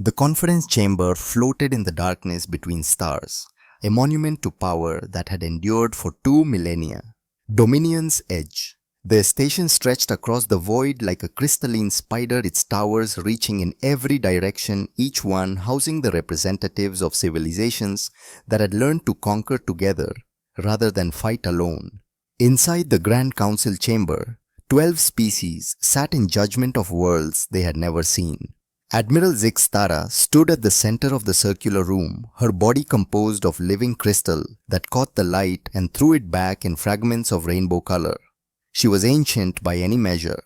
The conference chamber floated in the darkness between stars, a monument to power that had endured for 2 millennia. Dominion's Edge. The station stretched across the void like a crystalline spider, its towers reaching in every direction, each one housing the representatives of civilizations that had learned to conquer together rather than fight alone. Inside the Grand Council chamber, 12 species sat in judgment of worlds they had never seen. Admiral Zixtara stood at the center of the circular room, her body composed of living crystal that caught the light and threw it back in fragments of rainbow color. She was ancient by any measure,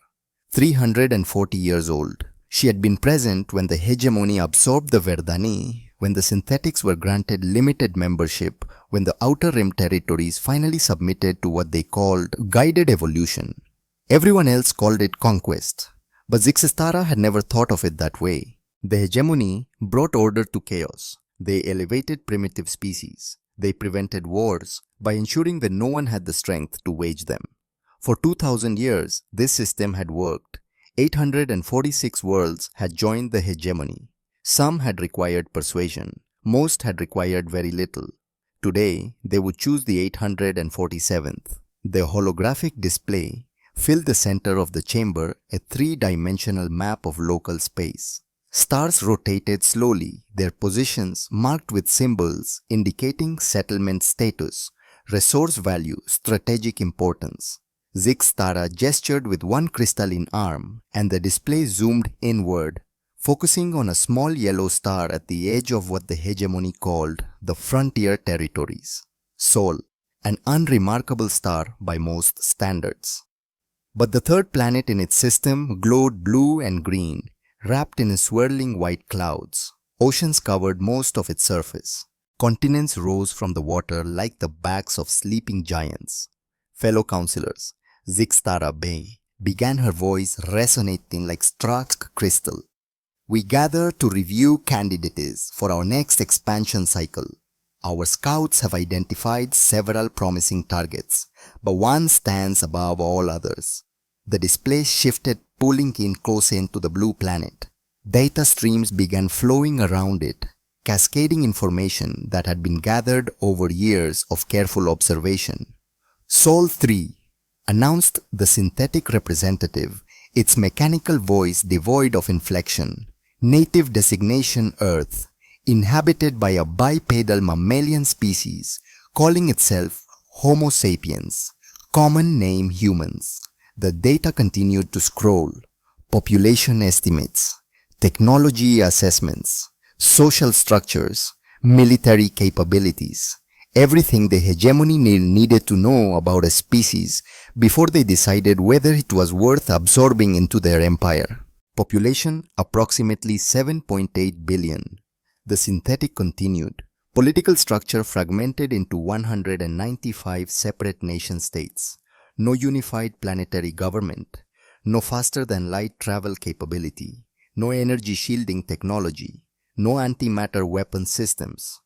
340 years old. She had been present when the hegemony absorbed the Verdani, when the synthetics were granted limited membership, when the Outer Rim territories finally submitted to what they called guided evolution. Everyone else called it conquest. But Zixtara had never thought of it that way. The hegemony brought order to chaos. They elevated primitive species. They prevented wars by ensuring that no one had the strength to wage them. For 2000 years, this system had worked. 846 worlds had joined the hegemony. Some had required persuasion. Most had required very little. Today, they would choose the 847th. The holographic display filled the center of the chamber, a three-dimensional map of local space. Stars rotated slowly, their positions marked with symbols indicating settlement status, resource value, strategic importance. Zixtara gestured with one crystalline arm, and the display zoomed inward, focusing on a small yellow star at the edge of what the hegemony called the frontier territories. Sol, an unremarkable star by most standards. But the third planet in its system glowed blue and green, wrapped in swirling white clouds. Oceans covered most of its surface. Continents rose from the water like the backs of sleeping giants. Fellow councillors, Zixtara Bey, began her voice resonating like struck crystal. We gather to review candidates for our next expansion cycle. Our scouts have identified several promising targets, but one stands above all others. The display shifted, pulling in close into the blue planet. Data streams began flowing around it, cascading information that had been gathered over years of careful observation. Sol 3, announced the synthetic representative, its mechanical voice devoid of inflection. Native designation Earth, inhabited by a bipedal mammalian species, calling itself Homo sapiens, common name humans. The data continued to scroll. Population estimates, technology assessments, social structures, military capabilities, everything the hegemony needed to know about a species before they decided whether it was worth absorbing into their empire. Population approximately 7.8 billion. The synthetic continued. Political structure fragmented into 195 separate nation-states. No unified planetary government. No faster-than-light travel capability. No energy shielding technology. No antimatter weapon systems.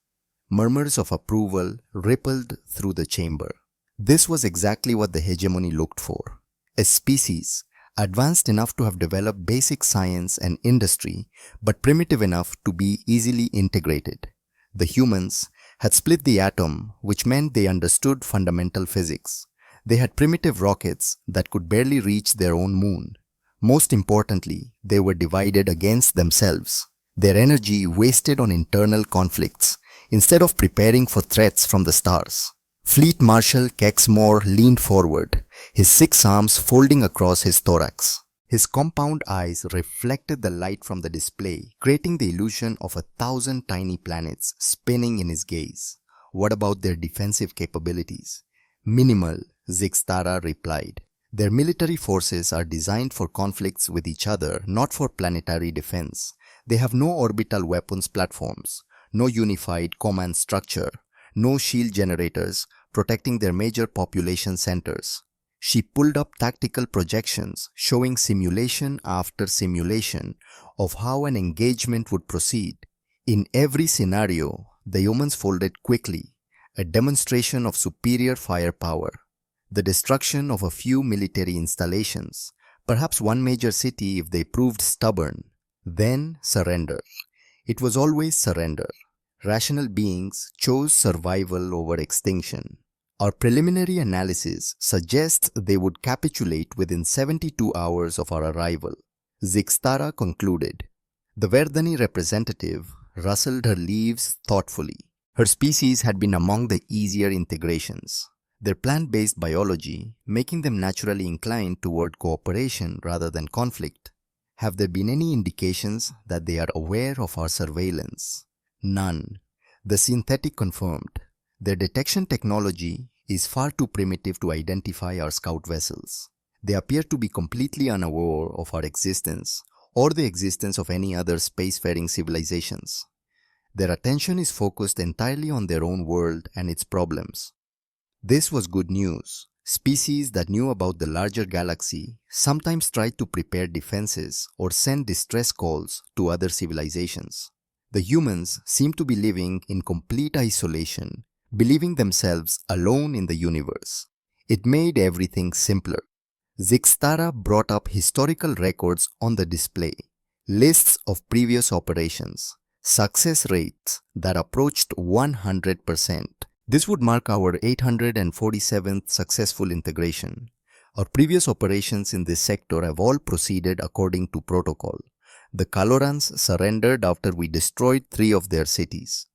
Murmurs of approval rippled through the chamber. This was exactly what the hegemony looked for. A species advanced enough to have developed basic science and industry, but primitive enough to be easily integrated. The humans had split the atom, which meant they understood fundamental physics. They had primitive rockets that could barely reach their own moon. Most importantly, they were divided against themselves. Their energy wasted on internal conflicts, instead of preparing for threats from the stars. Fleet Marshal Kexmore leaned forward, his 6 arms folding across his thorax. His compound eyes reflected the light from the display, creating the illusion of 1,000 tiny planets spinning in his gaze. What about their defensive capabilities? Minimal, Zixtara replied. Their military forces are designed for conflicts with each other, not for planetary defense. They have no orbital weapons platforms, no unified command structure, no shield generators protecting their major population centers. She pulled up tactical projections showing simulation after simulation of how an engagement would proceed. In every scenario, the humans folded quickly, a demonstration of superior firepower. The destruction of a few military installations, perhaps one major city if they proved stubborn, then surrender. It was always surrender. Rational beings chose survival over extinction. Our preliminary analysis suggests they would capitulate within 72 hours of our arrival. Zixtara concluded. The Verdani representative rustled her leaves thoughtfully. Her species had been among the easier integrations, their plant-based biology making them naturally inclined toward cooperation rather than conflict. Have there been any indications that they are aware of our surveillance? None. The synthetic confirmed. Their detection technology is far too primitive to identify our scout vessels. They appear to be completely unaware of our existence or the existence of any other spacefaring civilizations. Their attention is focused entirely on their own world and its problems. This was good news. Species that knew about the larger galaxy sometimes tried to prepare defenses or send distress calls to other civilizations. The humans seemed to be living in complete isolation, believing themselves alone in the universe. It made everything simpler. Zixtara brought up historical records on the display, lists of previous operations, success rates that approached 100%. This would mark our 847th successful integration. Our previous operations in this sector have all proceeded according to protocol. The Kalorans surrendered after we destroyed 3 of their cities.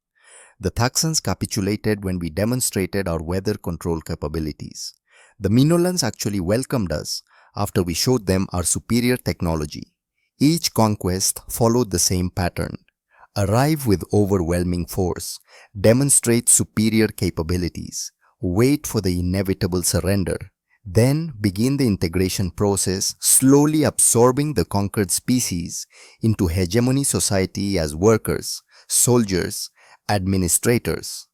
The Thaxans capitulated when we demonstrated our weather control capabilities. The Minolans actually welcomed us after we showed them our superior technology. Each conquest followed the same pattern. Arrive with overwhelming force, demonstrate superior capabilities, wait for the inevitable surrender, then begin the integration process, slowly absorbing the conquered species into hegemony society as workers, soldiers, administrators.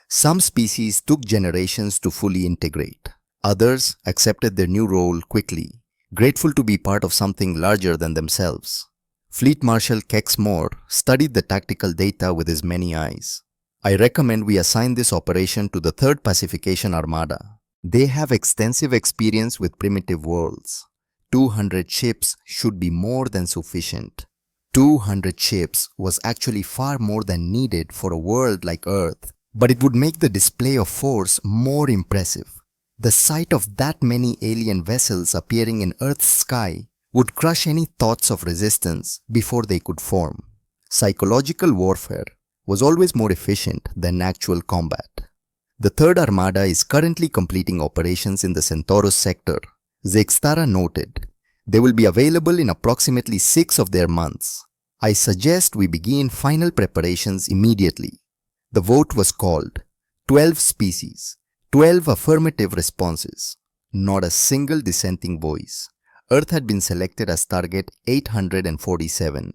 Some species took generations to fully integrate. Others accepted their new role quickly, grateful to be part of something larger than themselves. Fleet Marshal Kexmore studied the tactical data with his many eyes. I recommend we assign this operation to the 3rd Pacification Armada. They have extensive experience with primitive worlds. 200 ships should be more than sufficient. 200 ships was actually far more than needed for a world like Earth, but it would make the display of force more impressive. The sight of that many alien vessels appearing in Earth's sky would crush any thoughts of resistance before they could form. Psychological warfare was always more efficient than actual combat. The 3rd Armada is currently completing operations in the Centaurus sector. Zixtara noted, they will be available in approximately 6 of their months. I suggest we begin final preparations immediately. The vote was called. 12 species, 12 affirmative responses, not a single dissenting voice. Earth had been selected as target 847.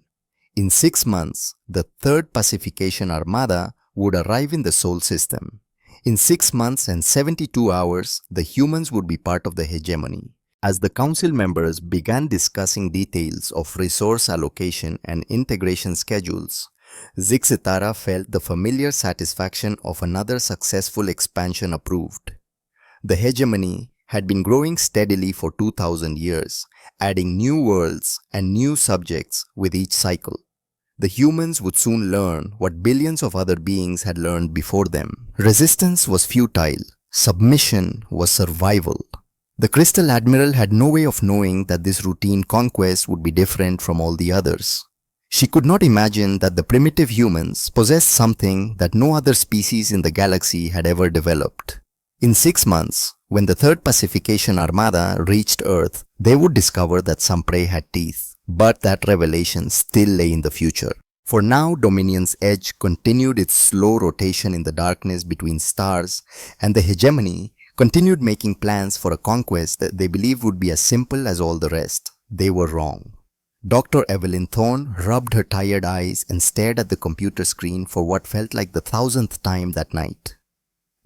In 6 months, the 3rd Pacification Armada would arrive in the Sol system. In 6 months and 72 hours, the humans would be part of the hegemony. As the council members began discussing details of resource allocation and integration schedules, Zixtara felt the familiar satisfaction of another successful expansion approved. The hegemony had been growing steadily for 2000 years, adding new worlds and new subjects with each cycle. The humans would soon learn what billions of other beings had learned before them. Resistance was futile. Submission was survival. The Crystal Admiral had no way of knowing that this routine conquest would be different from all the others. She could not imagine that the primitive humans possessed something that no other species in the galaxy had ever developed. In 6 months, when the 3rd Pacification Armada reached Earth, they would discover that some prey had teeth. But that revelation still lay in the future. For now, Dominion's edge continued its slow rotation in the darkness between stars, and the hegemony continued making plans for a conquest that they believed would be as simple as all the rest. They were wrong. Dr. Evelyn Thorne rubbed her tired eyes and stared at the computer screen for what felt like the 1000th time that night.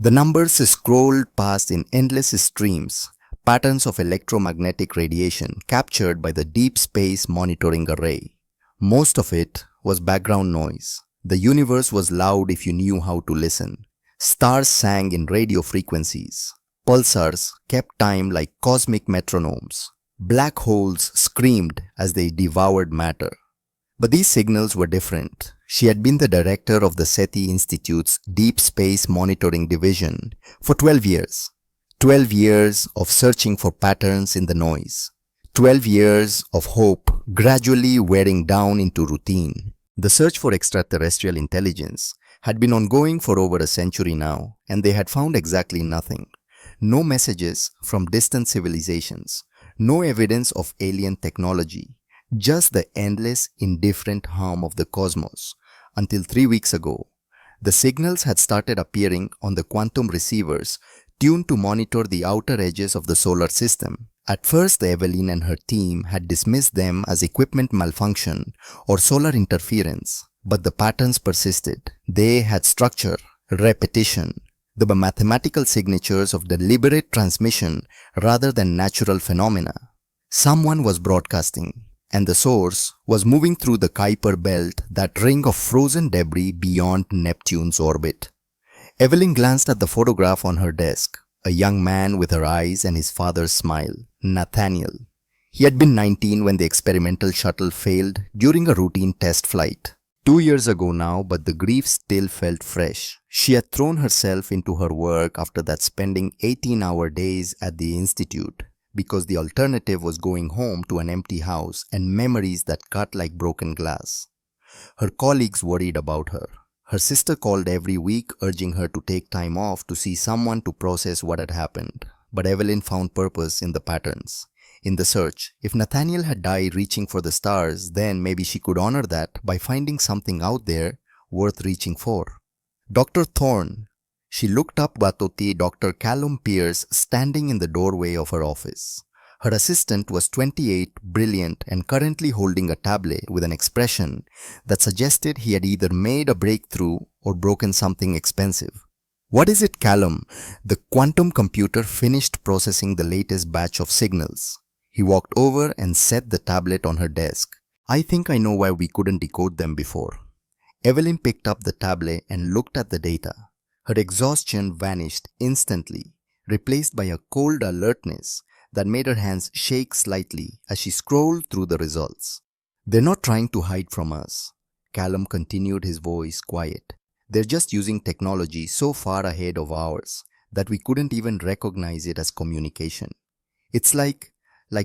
The numbers scrolled past in endless streams, patterns of electromagnetic radiation captured by the Deep Space Monitoring Array. Most of it was background noise. The universe was loud if you knew how to listen. Stars sang in radio frequencies. Pulsars kept time like cosmic metronomes. Black holes screamed as they devoured matter. But these signals were different. She had been the director of the SETI Institute's Deep Space Monitoring Division for 12 years. 12 years of searching for patterns in the noise. 12 years of hope gradually wearing down into routine. The search for extraterrestrial intelligence had been ongoing for over a century now, and they had found exactly nothing. No messages from distant civilizations, no evidence of alien technology, just the endless, indifferent hum of the cosmos. Until 3 weeks ago, the signals had started appearing on the quantum receivers tuned to monitor the outer edges of the solar system. At first, Evelyn and her team had dismissed them as equipment malfunction or solar interference, but the patterns persisted. They had structure, repetition, the mathematical signatures of deliberate transmission rather than natural phenomena. Someone was broadcasting, and the source was moving through the Kuiper belt, that ring of frozen debris beyond Neptune's orbit. Evelyn glanced at the photograph on her desk, a young man with her eyes and his father's smile, Nathaniel. He had been 19 when the experimental shuttle failed during a routine test flight. 2 years ago now, but the grief still felt fresh. She had thrown herself into her work after that, spending 18-hour days at the institute, because the alternative was going home to an empty house and memories that cut like broken glass. Her colleagues worried about her. Her sister called every week urging her to take time off to see someone to process what had happened. But Evelyn found purpose in the patterns, in the search. If Nathaniel had died reaching for the stars, then maybe she could honor that by finding something out there worth reaching for. Dr. Thorne. She looked up Batoti, Dr. Callum Pierce, standing in the doorway of her office. Her assistant was 28, brilliant, and currently holding a tablet with an expression that suggested he had either made a breakthrough or broken something expensive. "What is it, Callum?" The quantum computer finished processing the latest batch of signals. He walked over and set the tablet on her desk. "I think I know why we couldn't decode them before." Evelyn picked up the tablet and looked at the data. Her exhaustion vanished instantly, replaced by a cold alertness that made her hands shake slightly as she scrolled through the results. "They're not trying to hide from us," Callum continued, his voice quiet. "They're just using technology so far ahead of ours that we couldn't even recognize it as communication. It's like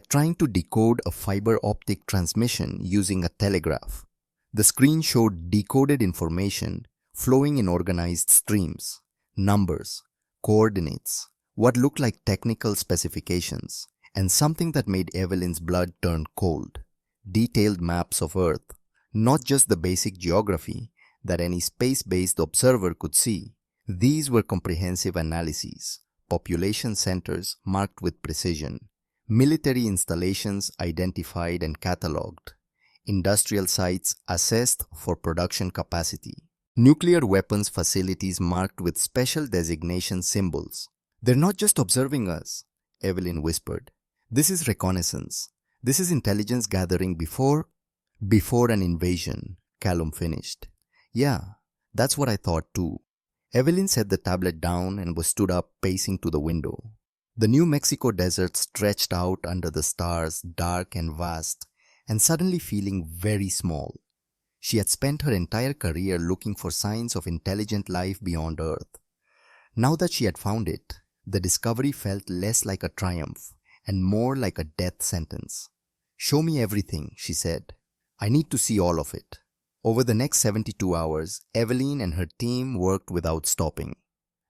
trying to decode a fiber optic transmission using a telegraph. The screen showed decoded information flowing in organized streams, numbers, coordinates, what looked like technical specifications, and something that made Evelyn's blood turn cold. Detailed maps of Earth, not just the basic geography that any space-based observer could see. These were comprehensive analyses, population centers marked with precision, military installations identified and catalogued, industrial sites assessed for production capacity, nuclear weapons facilities marked with special designation symbols. "They're not just observing us," Evelyn whispered. "This is reconnaissance. This is intelligence gathering before an invasion," Callum finished. "Yeah, that's what I thought too." Evelyn set the tablet down and was stood up, pacing to the window. The New Mexico desert stretched out under the stars, dark and vast, and suddenly feeling very small. She had spent her entire career looking for signs of intelligent life beyond Earth. Now that she had found it, the discovery felt less like a triumph and more like a death sentence. "Show me everything," she said. "I need to see all of it." Over the next 72 hours, Evelyn and her team worked without stopping.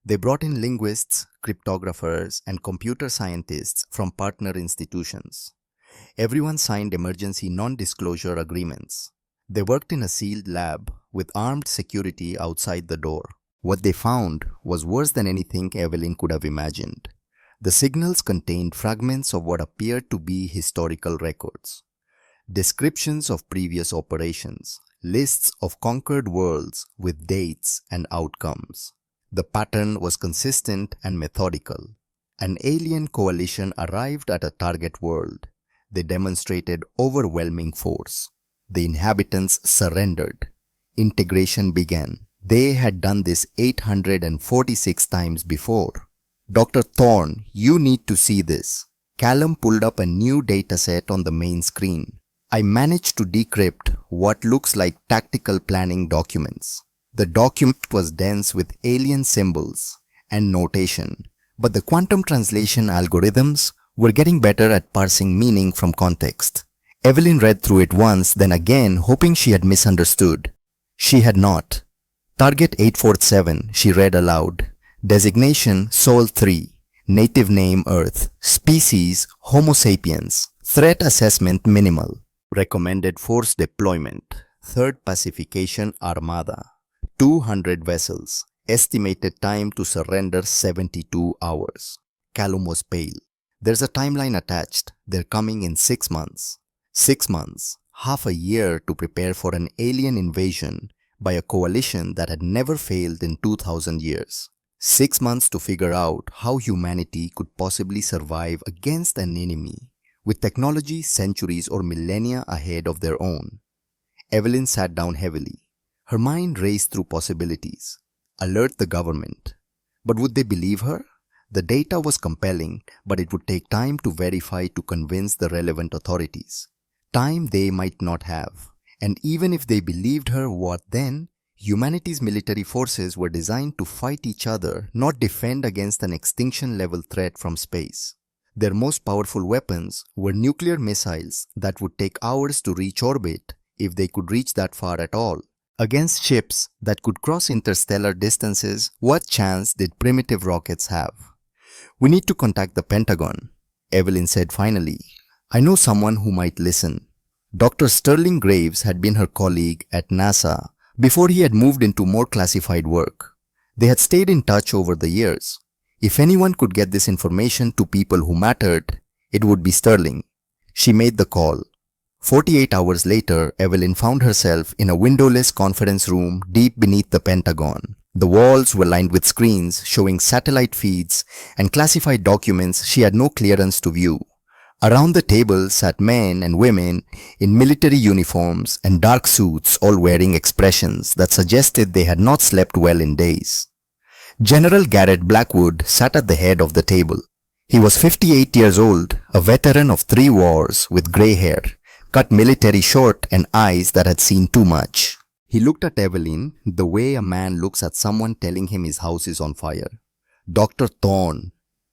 They brought in linguists, cryptographers, and computer scientists from partner institutions. Everyone signed emergency non-disclosure agreements. They worked in a sealed lab with armed security outside the door. What they found was worse than anything Evelyn could have imagined. The signals contained fragments of what appeared to be historical records. Descriptions of previous operations, lists of conquered worlds with dates and outcomes. The pattern was consistent and methodical. An alien coalition arrived at a target world. They demonstrated overwhelming force. The inhabitants surrendered. Integration began. They had done this 846 times before. "Dr. Thorne, you need to see this." Callum pulled up a new dataset on the main screen. I managed to decrypt what looks like tactical planning documents. The document was dense with alien symbols and notation, but the quantum translation algorithms were getting better at parsing meaning from context. Evelyn read through it once, then again, hoping she had misunderstood. She had not. Target 847, she read aloud. Designation Sol 3. Native name Earth. Species Homo sapiens. Threat assessment minimal. Recommended force deployment. Third Pacification Armada. 200 vessels. Estimated time to surrender 72 hours. Callum was pale. There's a timeline attached. They're coming in 6 months. 6 months. Half a year to prepare for an alien invasion by a coalition that had never failed in 2000 years. 6 months to figure out how humanity could possibly survive against an enemy with technology centuries or millennia ahead of their own. Evelyn sat down heavily. Her mind raced through possibilities. Alert the government. But would they believe her? The data was compelling, but it would take time to verify to convince the relevant authorities. Time they might not have. And even if they believed her, what then? Humanity's military forces were designed to fight each other, not defend against an extinction-level threat from space. Their most powerful weapons were nuclear missiles that would take hours to reach orbit, if they could reach that far at all. Against ships that could cross interstellar distances, what chance did primitive rockets have? "We need to contact the Pentagon," Evelyn said finally. "I know someone who might listen." Dr. Sterling Graves had been her colleague at NASA before he had moved into more classified work. They had stayed in touch over the years. If anyone could get this information to people who mattered, it would be Sterling. She made the call. 48 hours later, Evelyn found herself in a windowless conference room deep beneath the Pentagon. The walls were lined with screens showing satellite feeds and classified documents she had no clearance to view. Around the table sat men and women in military uniforms and dark suits, all wearing expressions that suggested they had not slept well in days. General Garrett Blackwood sat at the head of the table. He was 58 years old, a veteran of 3 wars with grey hair, cut military short and eyes that had seen too much. He looked at Evelyn the way a man looks at someone telling him his house is on fire. "Dr. Thorne,"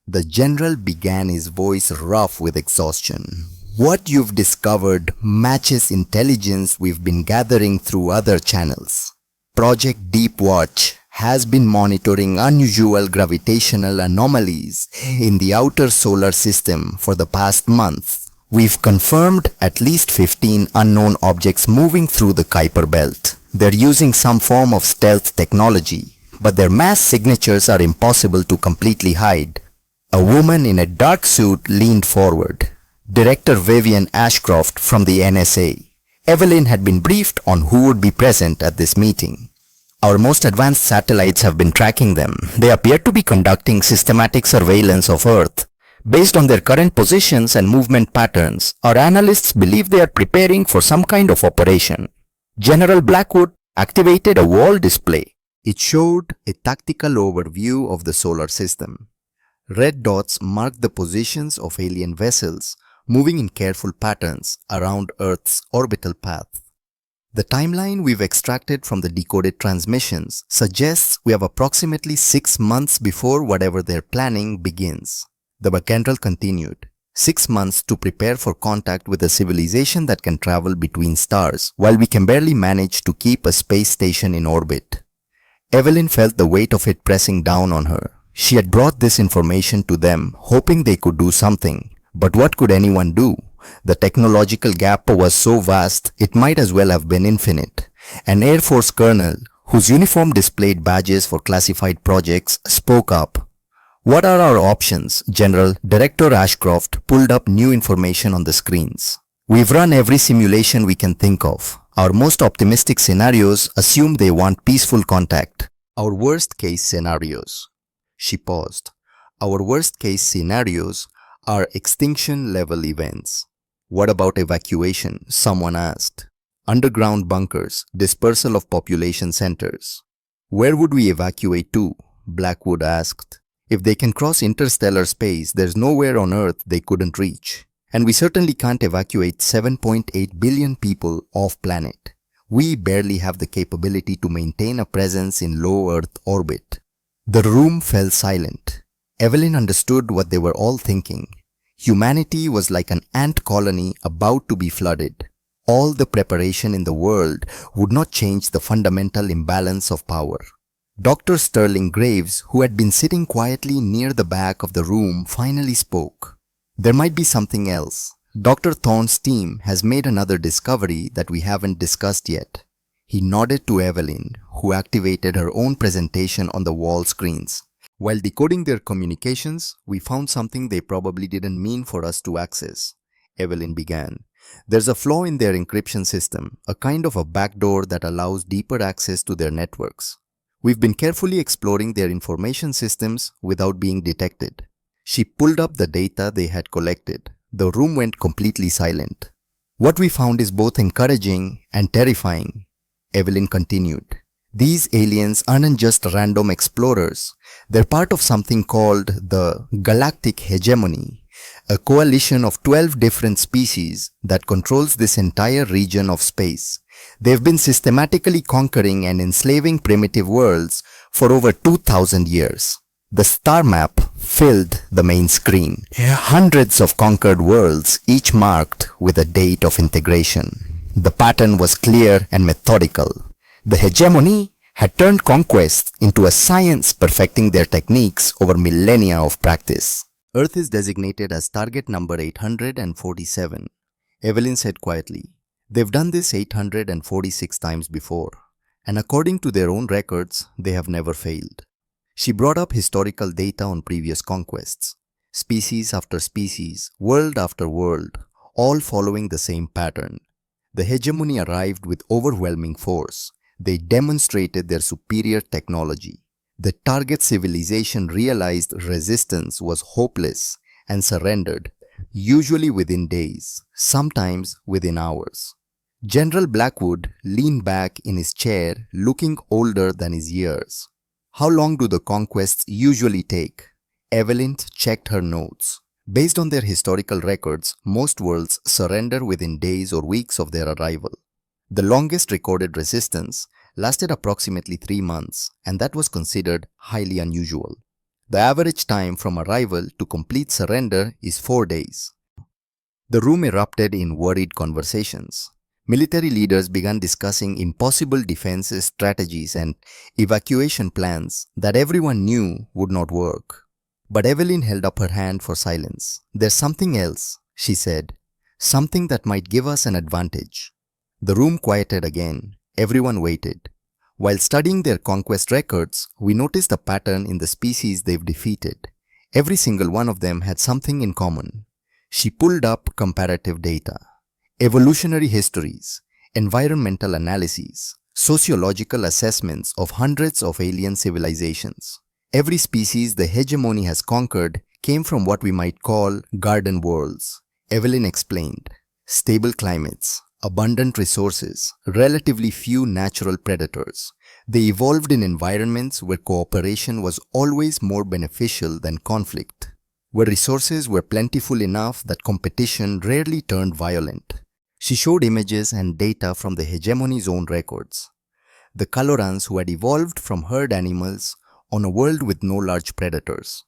the general began, his voice rough with exhaustion, "what you've discovered matches intelligence we've been gathering through other channels. Project Deep Watch has been monitoring unusual gravitational anomalies in the outer solar system for the past month. We've confirmed at least 15 unknown objects moving through the Kuiper Belt. They're using some form of stealth technology, but their mass signatures are impossible to completely hide." A woman in a dark suit leaned forward. Director Vivian Ashcroft from the NSA. Evelyn had been briefed on who would be present at this meeting. "Our most advanced satellites have been tracking them. They appear to be conducting systematic surveillance of Earth. Based on their current positions and movement patterns, our analysts believe they are preparing for some kind of operation." General Blackwood activated a wall display. It showed a tactical overview of the solar system. Red dots marked the positions of alien vessels moving in careful patterns around Earth's orbital path. "The timeline we've extracted from the decoded transmissions suggests we have approximately 6 months before whatever they're planning begins," the general continued. 6 months to prepare for contact with a civilization that can travel between stars, while we can barely manage to keep a space station in orbit. Evelyn felt the weight of it pressing down on her. She had brought this information to them, hoping they could do something. But what could anyone do? The technological gap was so vast, it might as well have been infinite. An Air Force colonel, whose uniform displayed badges for classified projects, spoke up. "What are our options, General?" Director Ashcroft pulled up new information on the screens. "We've run every simulation we can think of. Our most optimistic scenarios assume they want peaceful contact. Our worst case scenarios." She paused. "Our worst case scenarios are extinction level events." "What about evacuation?" someone asked. "Underground bunkers, dispersal of population centers." "Where would we evacuate to?" Blackwood asked. "If they can cross interstellar space, there's nowhere on Earth they couldn't reach. And we certainly can't evacuate 7.8 billion people off planet. We barely have the capability to maintain a presence in low Earth orbit. The room fell silent. Evelyn understood what they were all thinking. Humanity was like an ant colony about to be flooded. All the preparation in the world would not change the fundamental imbalance of power. Dr. Sterling Graves, who had been sitting quietly near the back of the room, finally spoke. There might be something else. Dr. Thorne's team has made another discovery that we haven't discussed yet. He nodded to Evelyn, who activated her own presentation on the wall screens. While decoding their communications, we found something they probably didn't mean for us to access. Evelyn began. There's a flaw in their encryption system, a kind of a backdoor that allows deeper access to their networks. We've been carefully exploring their information systems without being detected. She pulled up the data they had collected. The room went completely silent. What we found is both encouraging and terrifying. Evelyn continued. These aliens aren't just random explorers. They're part of something called the Galactic Hegemony, a coalition of 12 different species that controls this entire region of space. They've been systematically conquering and enslaving primitive worlds for over 2,000 years. The star map filled the main screen. Hundreds of conquered worlds, each marked with a date of integration. The pattern was clear and methodical. The hegemony had turned conquest into a science, perfecting their techniques over millennia of practice. Earth is designated as target number 847. Evelyn said quietly. They've done this 846 times before, and according to their own records, they have never failed. She brought up historical data on previous conquests. Species after species, world after world, all following the same pattern. The hegemony arrived with overwhelming force. They demonstrated their superior technology. The target civilization realized resistance was hopeless and surrendered, usually within days, sometimes within hours. General Blackwood leaned back in his chair, looking older than his years. How long do the conquests usually take? Evelyn checked her notes. Based on their historical records, most worlds surrender within days or weeks of their arrival. The longest recorded resistance lasted approximately 3 months, and that was considered highly unusual. The average time from arrival to complete surrender is 4 days. The room erupted in worried conversations. Military leaders began discussing impossible defense strategies and evacuation plans that everyone knew would not work. But Evelyn held up her hand for silence. There's something else, she said. Something that might give us an advantage. The room quieted again. Everyone waited. While studying their conquest records, we noticed a pattern in the species they've defeated. Every single one of them had something in common. She pulled up comparative data. Evolutionary histories, environmental analyses, sociological assessments of hundreds of alien civilizations. Every species the hegemony has conquered came from what we might call garden worlds. Evelyn explained. Stable climates, abundant resources, relatively few natural predators. They evolved in environments where cooperation was always more beneficial than conflict, where resources were plentiful enough that competition rarely turned violent. She showed images and data from the hegemony's own records. The Colorans who had evolved from herd animals on a world with no large predators.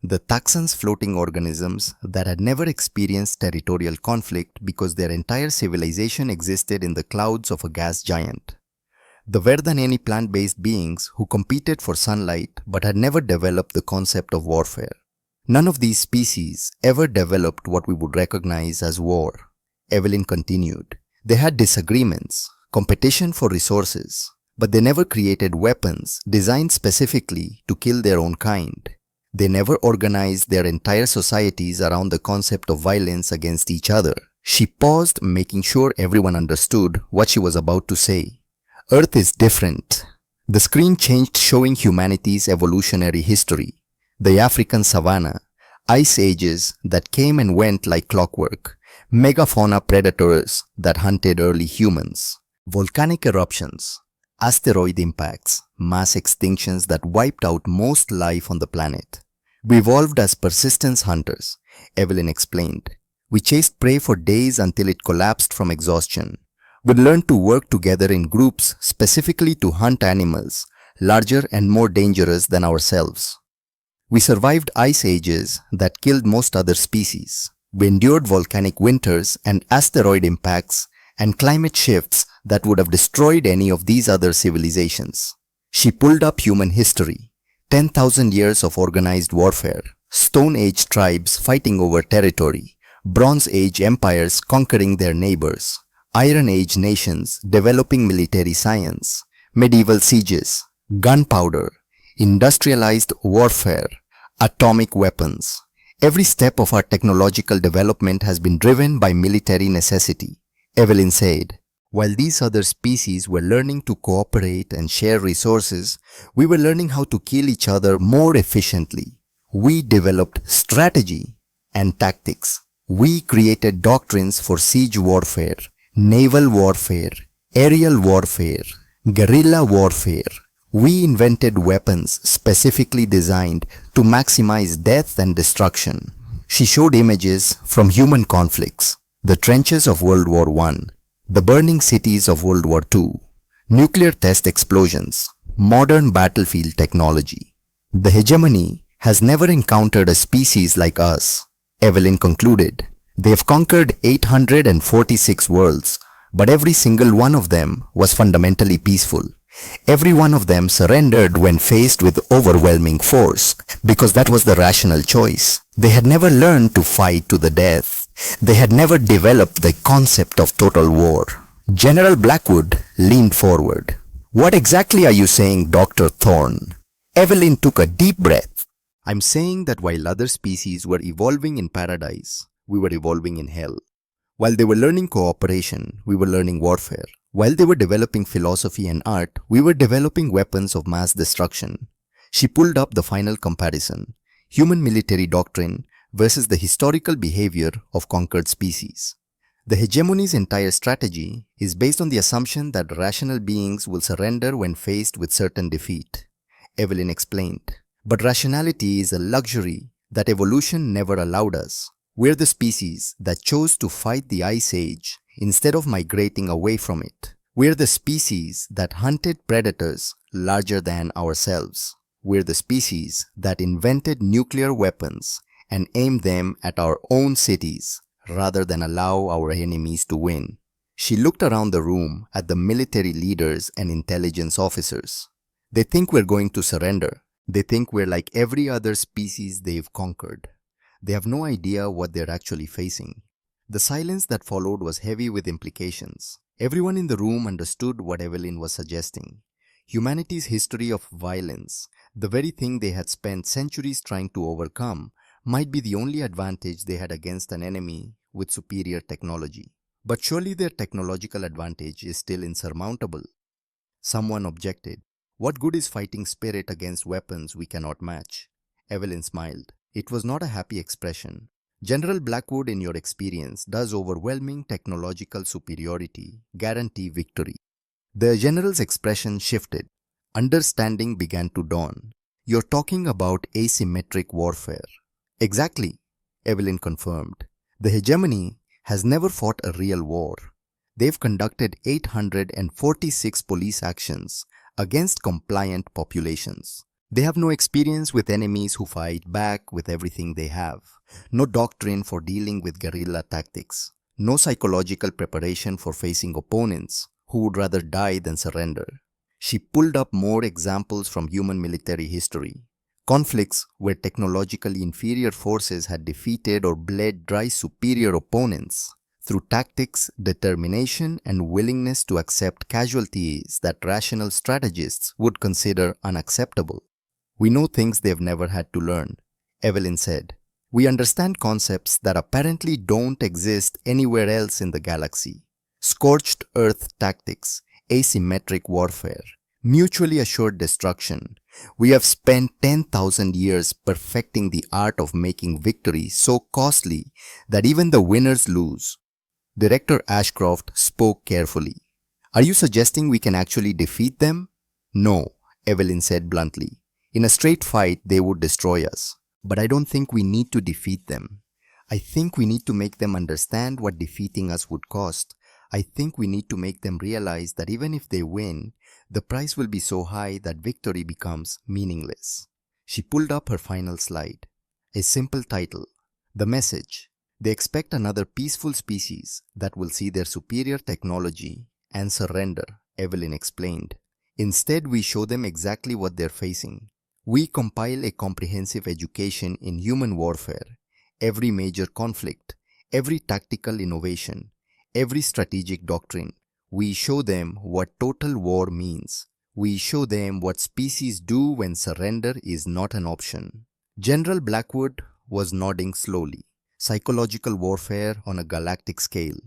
The Taxans, floating organisms that had never experienced territorial conflict because their entire civilization existed in the clouds of a gas giant. The Verdaneni plant-based beings who competed for sunlight but had never developed the concept of warfare. None of these species ever developed what we would recognize as war. Evelyn continued. They had disagreements, competition for resources, but they never created weapons designed specifically to kill their own kind. They never organized their entire societies around the concept of violence against each other. She paused, making sure everyone understood what she was about to say. Earth is different. The screen changed, showing humanity's evolutionary history. The African savanna, ice ages that came and went like clockwork, megafauna predators that hunted early humans, volcanic eruptions, asteroid impacts, mass extinctions that wiped out most life on the planet. We evolved as persistence hunters, Evelyn explained. We chased prey for days until it collapsed from exhaustion. We learned to work together in groups specifically to hunt animals, larger and more dangerous than ourselves. We survived ice ages that killed most other species. We endured volcanic winters and asteroid impacts and climate shifts that would have destroyed any of these other civilizations. She pulled up human history, 10,000 years of organized warfare, Stone Age tribes fighting over territory, Bronze Age empires conquering their neighbors, Iron Age nations developing military science, medieval sieges, gunpowder, industrialized warfare, atomic weapons. Every step of our technological development has been driven by military necessity, Evelyn said. While these other species were learning to cooperate and share resources, we were learning how to kill each other more efficiently. We developed strategy and tactics. We created doctrines for siege warfare, naval warfare, aerial warfare, guerrilla warfare. We invented weapons specifically designed to maximize death and destruction. She showed images from human conflicts, the trenches of World War I, the burning cities of World War II, nuclear test explosions, modern battlefield technology. The hegemony has never encountered a species like us, Evelyn concluded. They have conquered 846 worlds, but every single one of them was fundamentally peaceful. Every one of them surrendered when faced with overwhelming force, because that was the rational choice. They had never learned to fight to the death. They had never developed the concept of total war. General Blackwood leaned forward. What exactly are you saying, Dr. Thorne? Evelyn took a deep breath. I'm saying that while other species were evolving in paradise, we were evolving in hell. While they were learning cooperation, we were learning warfare. While they were developing philosophy and art, we were developing weapons of mass destruction. She pulled up the final comparison: human military doctrine versus the historical behavior of conquered species. The hegemony's entire strategy is based on the assumption that rational beings will surrender when faced with certain defeat, Evelyn explained. But rationality is a luxury that evolution never allowed us. We're the species that chose to fight the Ice Age instead of migrating away from it. We're the species that hunted predators larger than ourselves. We're the species that invented nuclear weapons and aimed them at our own cities rather than allow our enemies to win. She looked around the room at the military leaders and intelligence officers. They think we're going to surrender. They think we're like every other species they've conquered. They have no idea what they're actually facing. The silence that followed was heavy with implications. Everyone in the room understood what Evelyn was suggesting. Humanity's history of violence, the very thing they had spent centuries trying to overcome, might be the only advantage they had against an enemy with superior technology. But surely their technological advantage is still insurmountable. Someone objected. What good is fighting spirit against weapons we cannot match? Evelyn smiled. It was not a happy expression. General Blackwood, in your experience, does overwhelming technological superiority guarantee victory? The general's expression shifted. Understanding began to dawn. You're talking about asymmetric warfare. Exactly, Evelyn confirmed. The hegemony has never fought a real war. They've conducted 846 police actions against compliant populations. They have no experience with enemies who fight back with everything they have, no doctrine for dealing with guerrilla tactics, no psychological preparation for facing opponents who would rather die than surrender. She pulled up more examples from human military history. Conflicts where technologically inferior forces had defeated or bled dry superior opponents through tactics, determination, and willingness to accept casualties that rational strategists would consider unacceptable. We know things they've never had to learn, Evelyn said. We understand concepts that apparently don't exist anywhere else in the galaxy. Scorched earth tactics, asymmetric warfare, mutually assured destruction. We have spent 10,000 years perfecting the art of making victory so costly that even the winners lose. Director Ashcroft spoke carefully. Are you suggesting we can actually defeat them? No, Evelyn said bluntly. In a straight fight, they would destroy us. But I don't think we need to defeat them. I think we need to make them understand what defeating us would cost. I think we need to make them realize that even if they win, the price will be so high that victory becomes meaningless. She pulled up her final slide. A simple title. The message. They expect another peaceful species that will see their superior technology and surrender, Evelyn explained. Instead, we show them exactly what they're facing. We compile a comprehensive education in human warfare. Every major conflict, every tactical innovation, every strategic doctrine. We show them what total war means. We show them what species do when surrender is not an option. General Blackwood was nodding slowly. Psychological warfare on a galactic scale.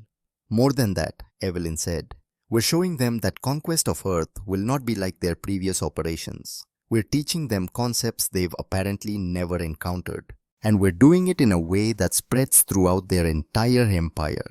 More than that, Evelyn said. We're showing them that conquest of Earth will not be like their previous operations. We're teaching them concepts they've apparently never encountered. And we're doing it in a way that spreads throughout their entire empire.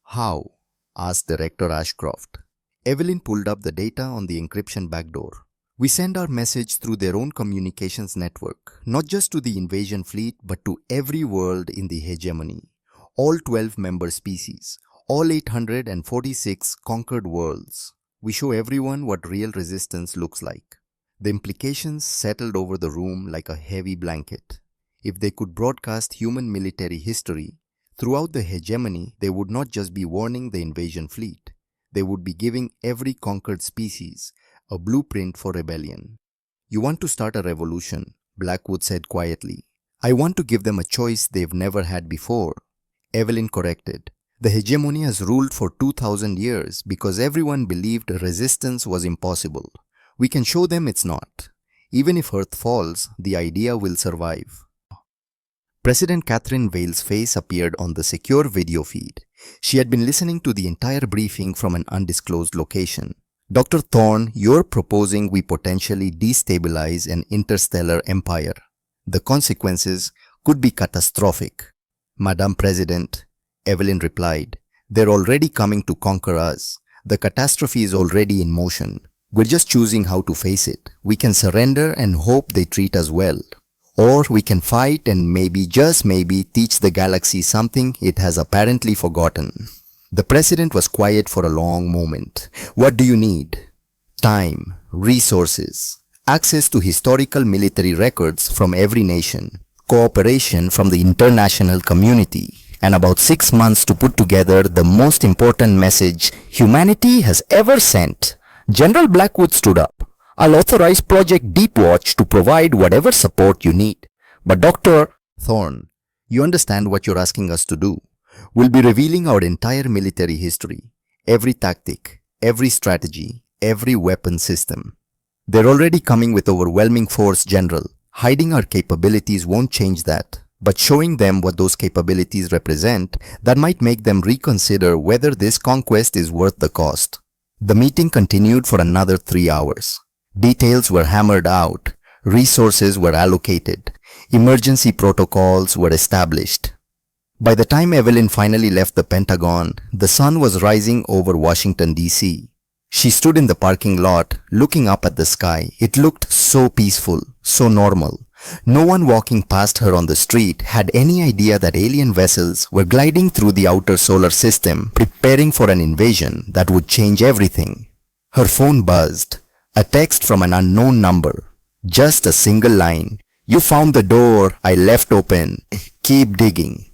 How? Asked Director Ashcroft. Evelyn pulled up the data on the encryption backdoor. We send our message through their own communications network, not just to the invasion fleet, but to every world in the hegemony. All 12 member species, all 846 conquered worlds. We show everyone what real resistance looks like. The implications settled over the room like a heavy blanket. If they could broadcast human military history, throughout the hegemony, they would not just be warning the invasion fleet. They would be giving every conquered species a blueprint for rebellion. You want to start a revolution, Blackwood said quietly. I want to give them a choice they've never had before. Evelyn corrected. The hegemony has ruled for 2000 years because everyone believed resistance was impossible. We can show them it's not. Even if Earth falls, the idea will survive. President Catherine Vale's face appeared on the secure video feed. She had been listening to the entire briefing from an undisclosed location. Dr. Thorne, you're proposing we potentially destabilize an interstellar empire. The consequences could be catastrophic. Madam President, Evelyn replied, they're already coming to conquer us. The catastrophe is already in motion. We're just choosing how to face it. We can surrender and hope they treat us well. Or we can fight and maybe, just maybe, teach the galaxy something it has apparently forgotten. The president was quiet for a long moment. What do you need? Time, resources, access to historical military records from every nation, cooperation from the international community, and about 6 months to put together the most important message humanity has ever sent. General Blackwood stood up. I'll authorize Project Deepwatch to provide whatever support you need. But Dr. Thorne, you understand what you're asking us to do. We'll be revealing our entire military history, every tactic, every strategy, every weapon system. They're already coming with overwhelming force, General. Hiding our capabilities won't change that, but showing them what those capabilities represent, that might make them reconsider whether this conquest is worth the cost. The meeting continued for another 3 hours. Details were hammered out, resources were allocated, emergency protocols were established. By the time Evelyn finally left the Pentagon, the sun was rising over Washington, D.C. She stood in the parking lot, looking up at the sky. It looked so peaceful, so normal. No one walking past her on the street had any idea that alien vessels were gliding through the outer solar system, preparing for an invasion that would change everything. Her phone buzzed. A text from an unknown number. Just a single line. You found the door I left open. Keep digging.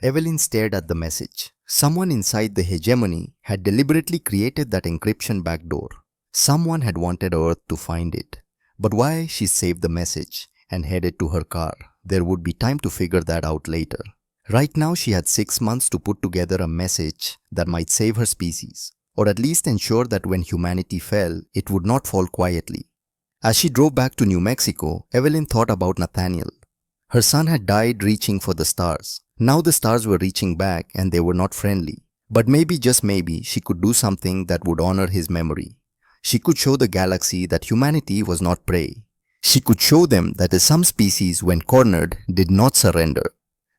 Evelyn stared at the message. Someone inside the hegemony had deliberately created that encryption backdoor. Someone had wanted Earth to find it. But why? She saved the message and headed to her car. There would be time to figure that out later. Right now she had 6 months to put together a message that might save her species, or at least ensure that when humanity fell, it would not fall quietly. As she drove back to New Mexico, Evelyn thought about Nathaniel. Her son had died reaching for the stars. Now the stars were reaching back and they were not friendly. But maybe, just maybe, she could do something that would honor his memory. She could show the galaxy that humanity was not prey. She could show them that some species, when cornered, did not surrender.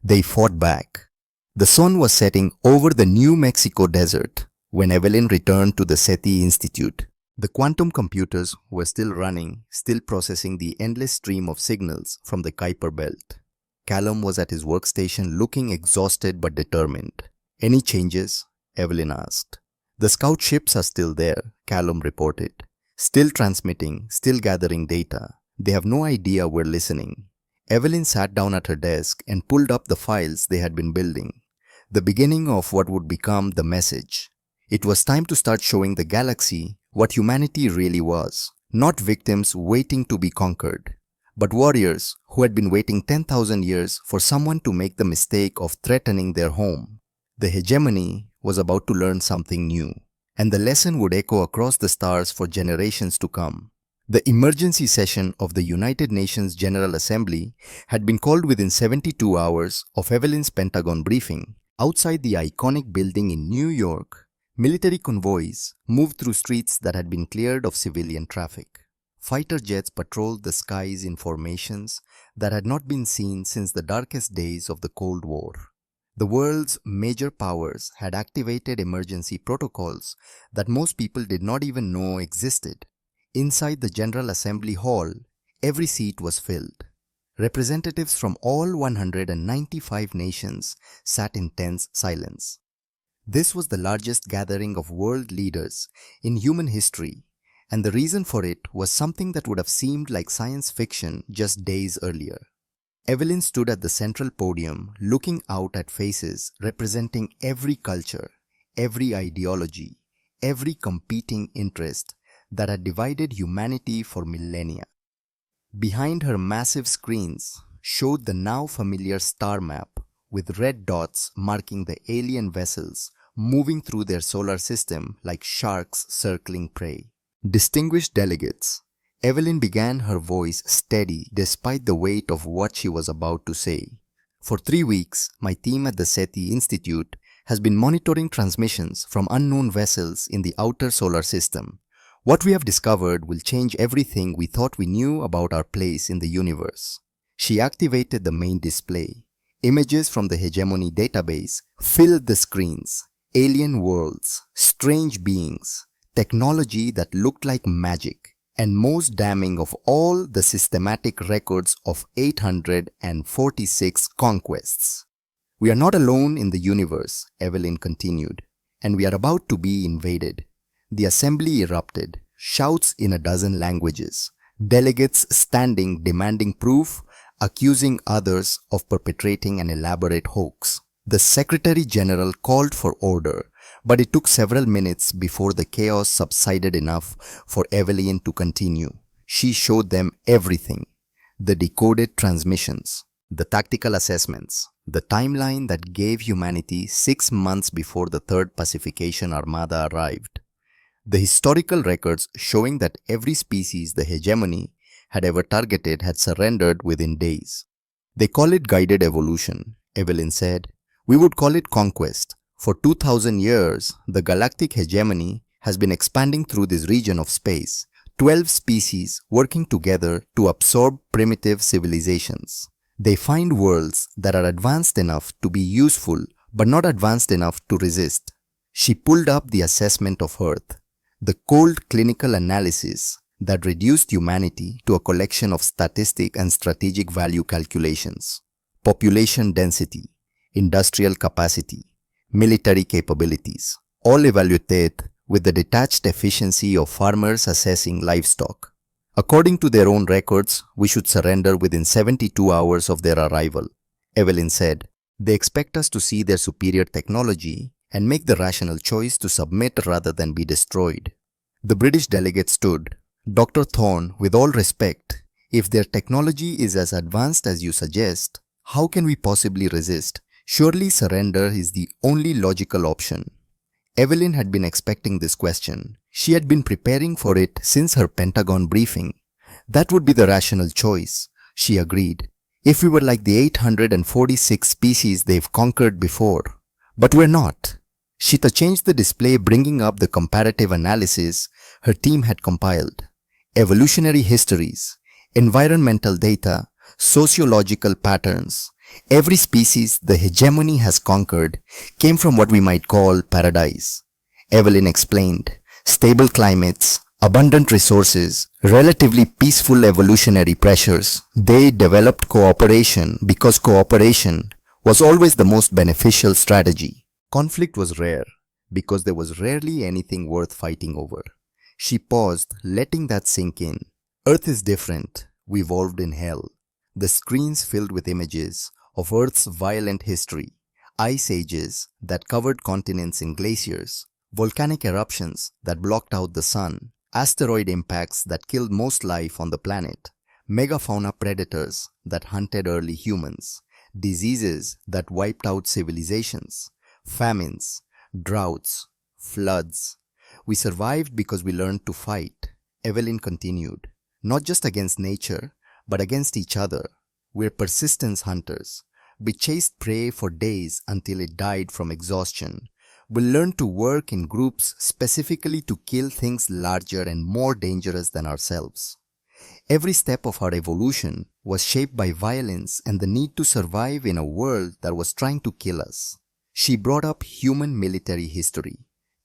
They fought back. The sun was setting over the New Mexico desert when Evelyn returned to the SETI Institute. The quantum computers were still running, still processing the endless stream of signals from the Kuiper belt. Callum was at his workstation looking exhausted but determined. "Any changes?" Evelyn asked. "The scout ships are still there," Callum reported. "Still transmitting, still gathering data. They have no idea we're listening." Evelyn sat down at her desk and pulled up the files they had been building. The beginning of what would become the message. It was time to start showing the galaxy what humanity really was. Not victims waiting to be conquered, but warriors who had been waiting 10,000 years for someone to make the mistake of threatening their home. The hegemony was about to learn something new, and the lesson would echo across the stars for generations to come. The emergency session of the United Nations General Assembly had been called within 72 hours of Evelyn's Pentagon briefing. Outside the iconic building in New York, military convoys moved through streets that had been cleared of civilian traffic. Fighter jets patrolled the skies in formations that had not been seen since the darkest days of the Cold War. The world's major powers had activated emergency protocols that most people did not even know existed. Inside the General Assembly Hall, every seat was filled. Representatives from all 195 nations sat in tense silence. This was the largest gathering of world leaders in human history, and the reason for it was something that would have seemed like science fiction just days earlier. Evelyn stood at the central podium looking out at faces representing every culture, every ideology, every competing interest that had divided humanity for millennia. Behind her massive screens showed the now familiar star map with red dots marking the alien vessels moving through their solar system like sharks circling prey. "Distinguished delegates," Evelyn began, her voice steady despite the weight of what she was about to say. "For 3 weeks, my team at the SETI Institute has been monitoring transmissions from unknown vessels in the outer solar system. What we have discovered will change everything we thought we knew about our place in the universe." She activated the main display. Images from the Hegemony database filled the screens. Alien worlds, strange beings, technology that looked like magic, and most damning of all, the systematic records of 846 conquests. "We are not alone in the universe," Evelyn continued, "and we are about to be invaded." The assembly erupted, shouts in a dozen languages, delegates standing demanding proof, accusing others of perpetrating an elaborate hoax. The Secretary General called for order, but it took several minutes before the chaos subsided enough for Evelyn to continue. She showed them everything: the decoded transmissions, the tactical assessments, the timeline that gave humanity 6 months before the Third Pacification Armada arrived. The historical records showing that every species the hegemony had ever targeted had surrendered within days. "They call it guided evolution," Evelyn said. "We would call it conquest. For 2000 years, the galactic hegemony has been expanding through this region of space, 12 species working together to absorb primitive civilizations. They find worlds that are advanced enough to be useful but not advanced enough to resist." She pulled up the assessment of Earth, the cold clinical analysis that reduced humanity to a collection of statistic and strategic value calculations. Population density, industrial capacity, military capabilities, all evaluated with the detached efficiency of farmers assessing livestock. "According to their own records, we should surrender within 72 hours of their arrival," Evelyn said. "They expect us to see their superior technology and make the rational choice to submit rather than be destroyed." The British delegate stood. "Dr. Thorne, with all respect, if their technology is as advanced as you suggest, how can we possibly resist? Surely surrender is the only logical option." Evelyn had been expecting this question. She had been preparing for it since her Pentagon briefing. "That would be the rational choice," she agreed, "if we were like the 846 species they've conquered before. But we're not." Shita changed the display, bringing up the comparative analysis her team had compiled. Evolutionary histories, environmental data, sociological patterns. Every species the hegemony has conquered came from what we might call paradise. Evelyn explained: stable climates, Abundant resources, relatively peaceful evolutionary pressures. They developed cooperation because cooperation was always the most beneficial strategy. Conflict was rare because there was rarely anything worth fighting over. She paused, letting that sink in. Earth is different. We evolved in hell. The screens filled with images of Earth's violent history, ice ages that covered continents in glaciers, volcanic eruptions that blocked out the sun, asteroid impacts that killed most life on the planet, megafauna predators that hunted early humans, diseases that wiped out civilizations, famines, droughts, floods. We survived because we learned to fight, Evelyn continued, not just against nature, but against each other. We're persistence hunters. We chased prey for days until it died from exhaustion. We learned to work in groups specifically to kill things larger and more dangerous than ourselves. Every step of our evolution was shaped by violence and the need to survive in a world that was trying to kill us. She brought up human military history,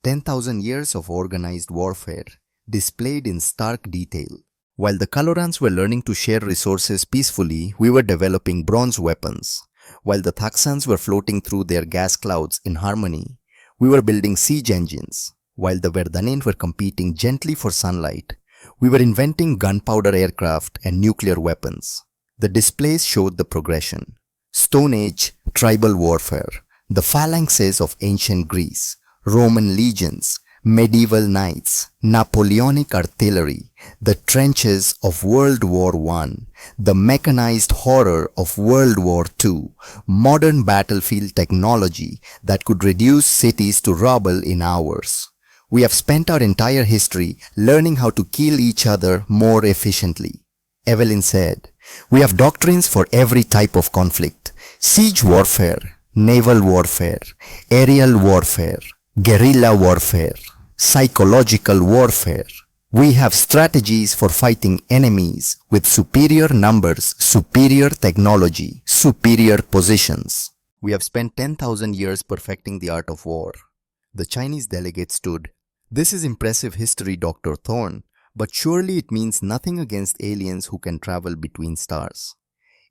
10,000 years of organized warfare, displayed in stark detail. While the Colorans were learning to share resources peacefully, we were developing bronze weapons. While the Thaxans were floating through their gas clouds in harmony, we were building siege engines. While the Verdanins were competing gently for sunlight, we were inventing gunpowder aircraft and nuclear weapons. The displays showed the progression. Stone Age, tribal warfare, the phalanxes of ancient Greece, Roman legions, medieval knights, Napoleonic artillery, the trenches of World War I, the mechanized horror of World War II, modern battlefield technology that could reduce cities to rubble in hours. We have spent our entire history learning how to kill each other more efficiently. Evelyn said, we have doctrines for every type of conflict. Siege warfare, naval warfare, aerial warfare, guerrilla warfare, psychological warfare. We have strategies for fighting enemies with superior numbers, superior technology, superior positions. We have spent 10,000 years perfecting the art of war. The Chinese delegate stood. This is impressive history, Dr. Thorne, but surely it means nothing against aliens who can travel between stars.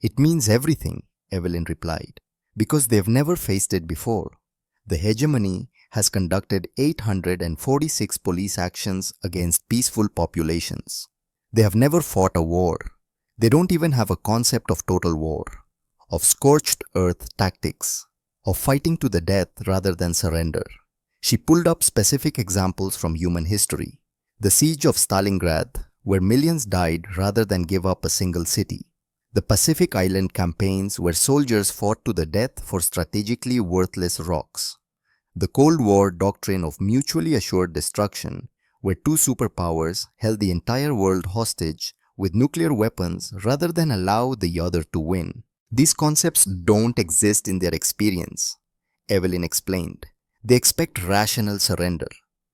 It means everything, Evelyn replied, because they've never faced it before. The hegemony has conducted 846 police actions against peaceful populations. They have never fought a war. They don't even have a concept of total war, of scorched earth tactics, of fighting to the death rather than surrender. She pulled up specific examples from human history. The siege of Stalingrad, where millions died rather than give up a single city. The Pacific Island campaigns where soldiers fought to the death for strategically worthless rocks. The Cold War doctrine of mutually assured destruction, where two superpowers held the entire world hostage with nuclear weapons rather than allow the other to win. These concepts don't exist in their experience, Evelyn explained. They expect rational surrender.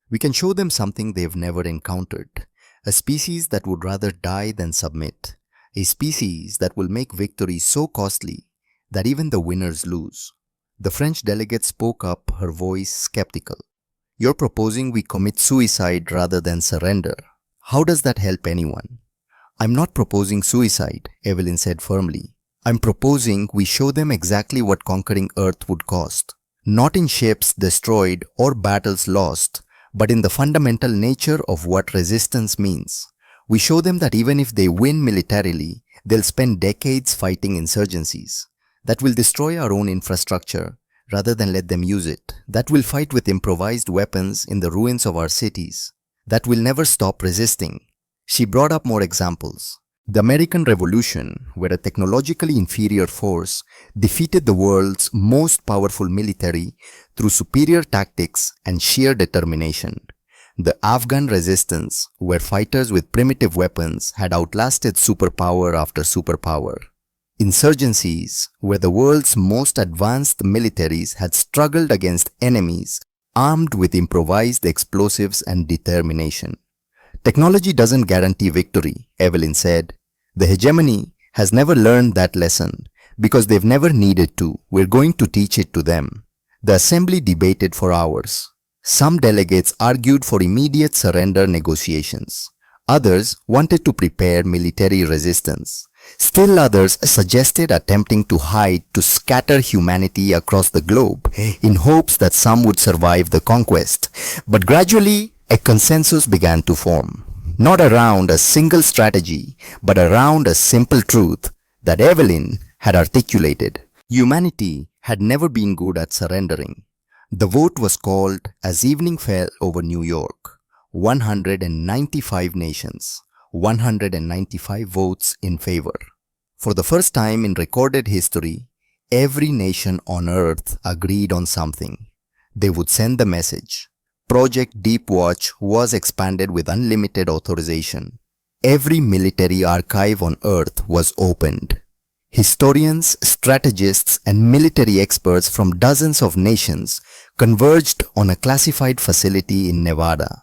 We can show them something they've never encountered, a species that would rather die than submit, a species that will make victory so costly that even the winners lose. The French delegate spoke up, her voice skeptical. You're proposing we commit suicide rather than surrender. How does that help anyone? I'm not proposing suicide, Evelyn said firmly. I'm proposing we show them exactly what conquering Earth would cost. Not in ships destroyed or battles lost, but in the fundamental nature of what resistance means. We show them that even if they win militarily, they'll spend decades fighting insurgencies. That will destroy our own infrastructure rather than let them use it. That will fight with improvised weapons in the ruins of our cities. That will never stop resisting. She brought up more examples. The American Revolution, where a technologically inferior force defeated the world's most powerful military through superior tactics and sheer determination. The Afghan resistance, where fighters with primitive weapons had outlasted superpower after superpower. Insurgencies, where the world's most advanced militaries had struggled against enemies armed with improvised explosives and determination. Technology doesn't guarantee victory, Evelyn said. The hegemony has never learned that lesson because they've never needed to. We're going to teach it to them. The assembly debated for hours. Some delegates argued for immediate surrender negotiations. Others wanted to prepare military resistance. Still others suggested attempting to hide to scatter humanity across the globe in hopes that some would survive the conquest. But gradually, a consensus began to form. Not around a single strategy, but around a simple truth that Evelyn had articulated. Humanity had never been good at surrendering. The vote was called as evening fell over New York. 195 nations, 195 votes in favor. For the first time in recorded history, every nation on Earth agreed on something. They would send the message. Project Deep Watch was expanded with unlimited authorization. Every military archive on Earth was opened. Historians, strategists, and military experts from dozens of nations converged on a classified facility in Nevada.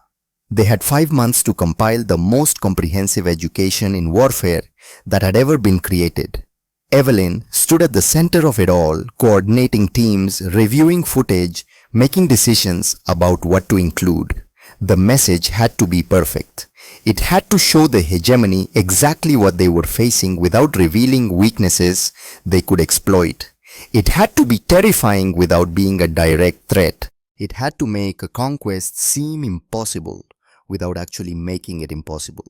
They had 5 months to compile the most comprehensive education in warfare that had ever been created. Evelyn stood at the center of it all, coordinating teams, reviewing footage, making decisions about what to include. The message had to be perfect. It had to show the hegemony exactly what they were facing without revealing weaknesses they could exploit. It had to be terrifying without being a direct threat. It had to make a conquest seem impossible without actually making it impossible.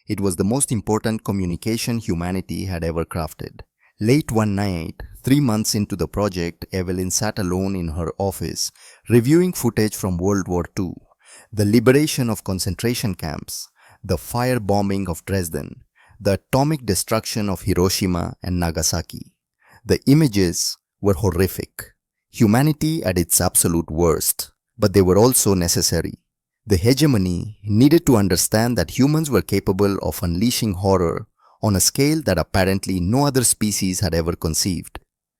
It was the most important communication humanity had ever crafted. Late one night, 3 months into the project, Evelyn sat alone in her office, reviewing footage from World War II, the liberation of concentration camps, the firebombing of Dresden, the atomic destruction of Hiroshima and Nagasaki. The images were horrific. Humanity at its absolute worst, but they were also necessary. The hegemony needed to understand that humans were capable of unleashing horror on a scale that apparently no other species had ever conceived.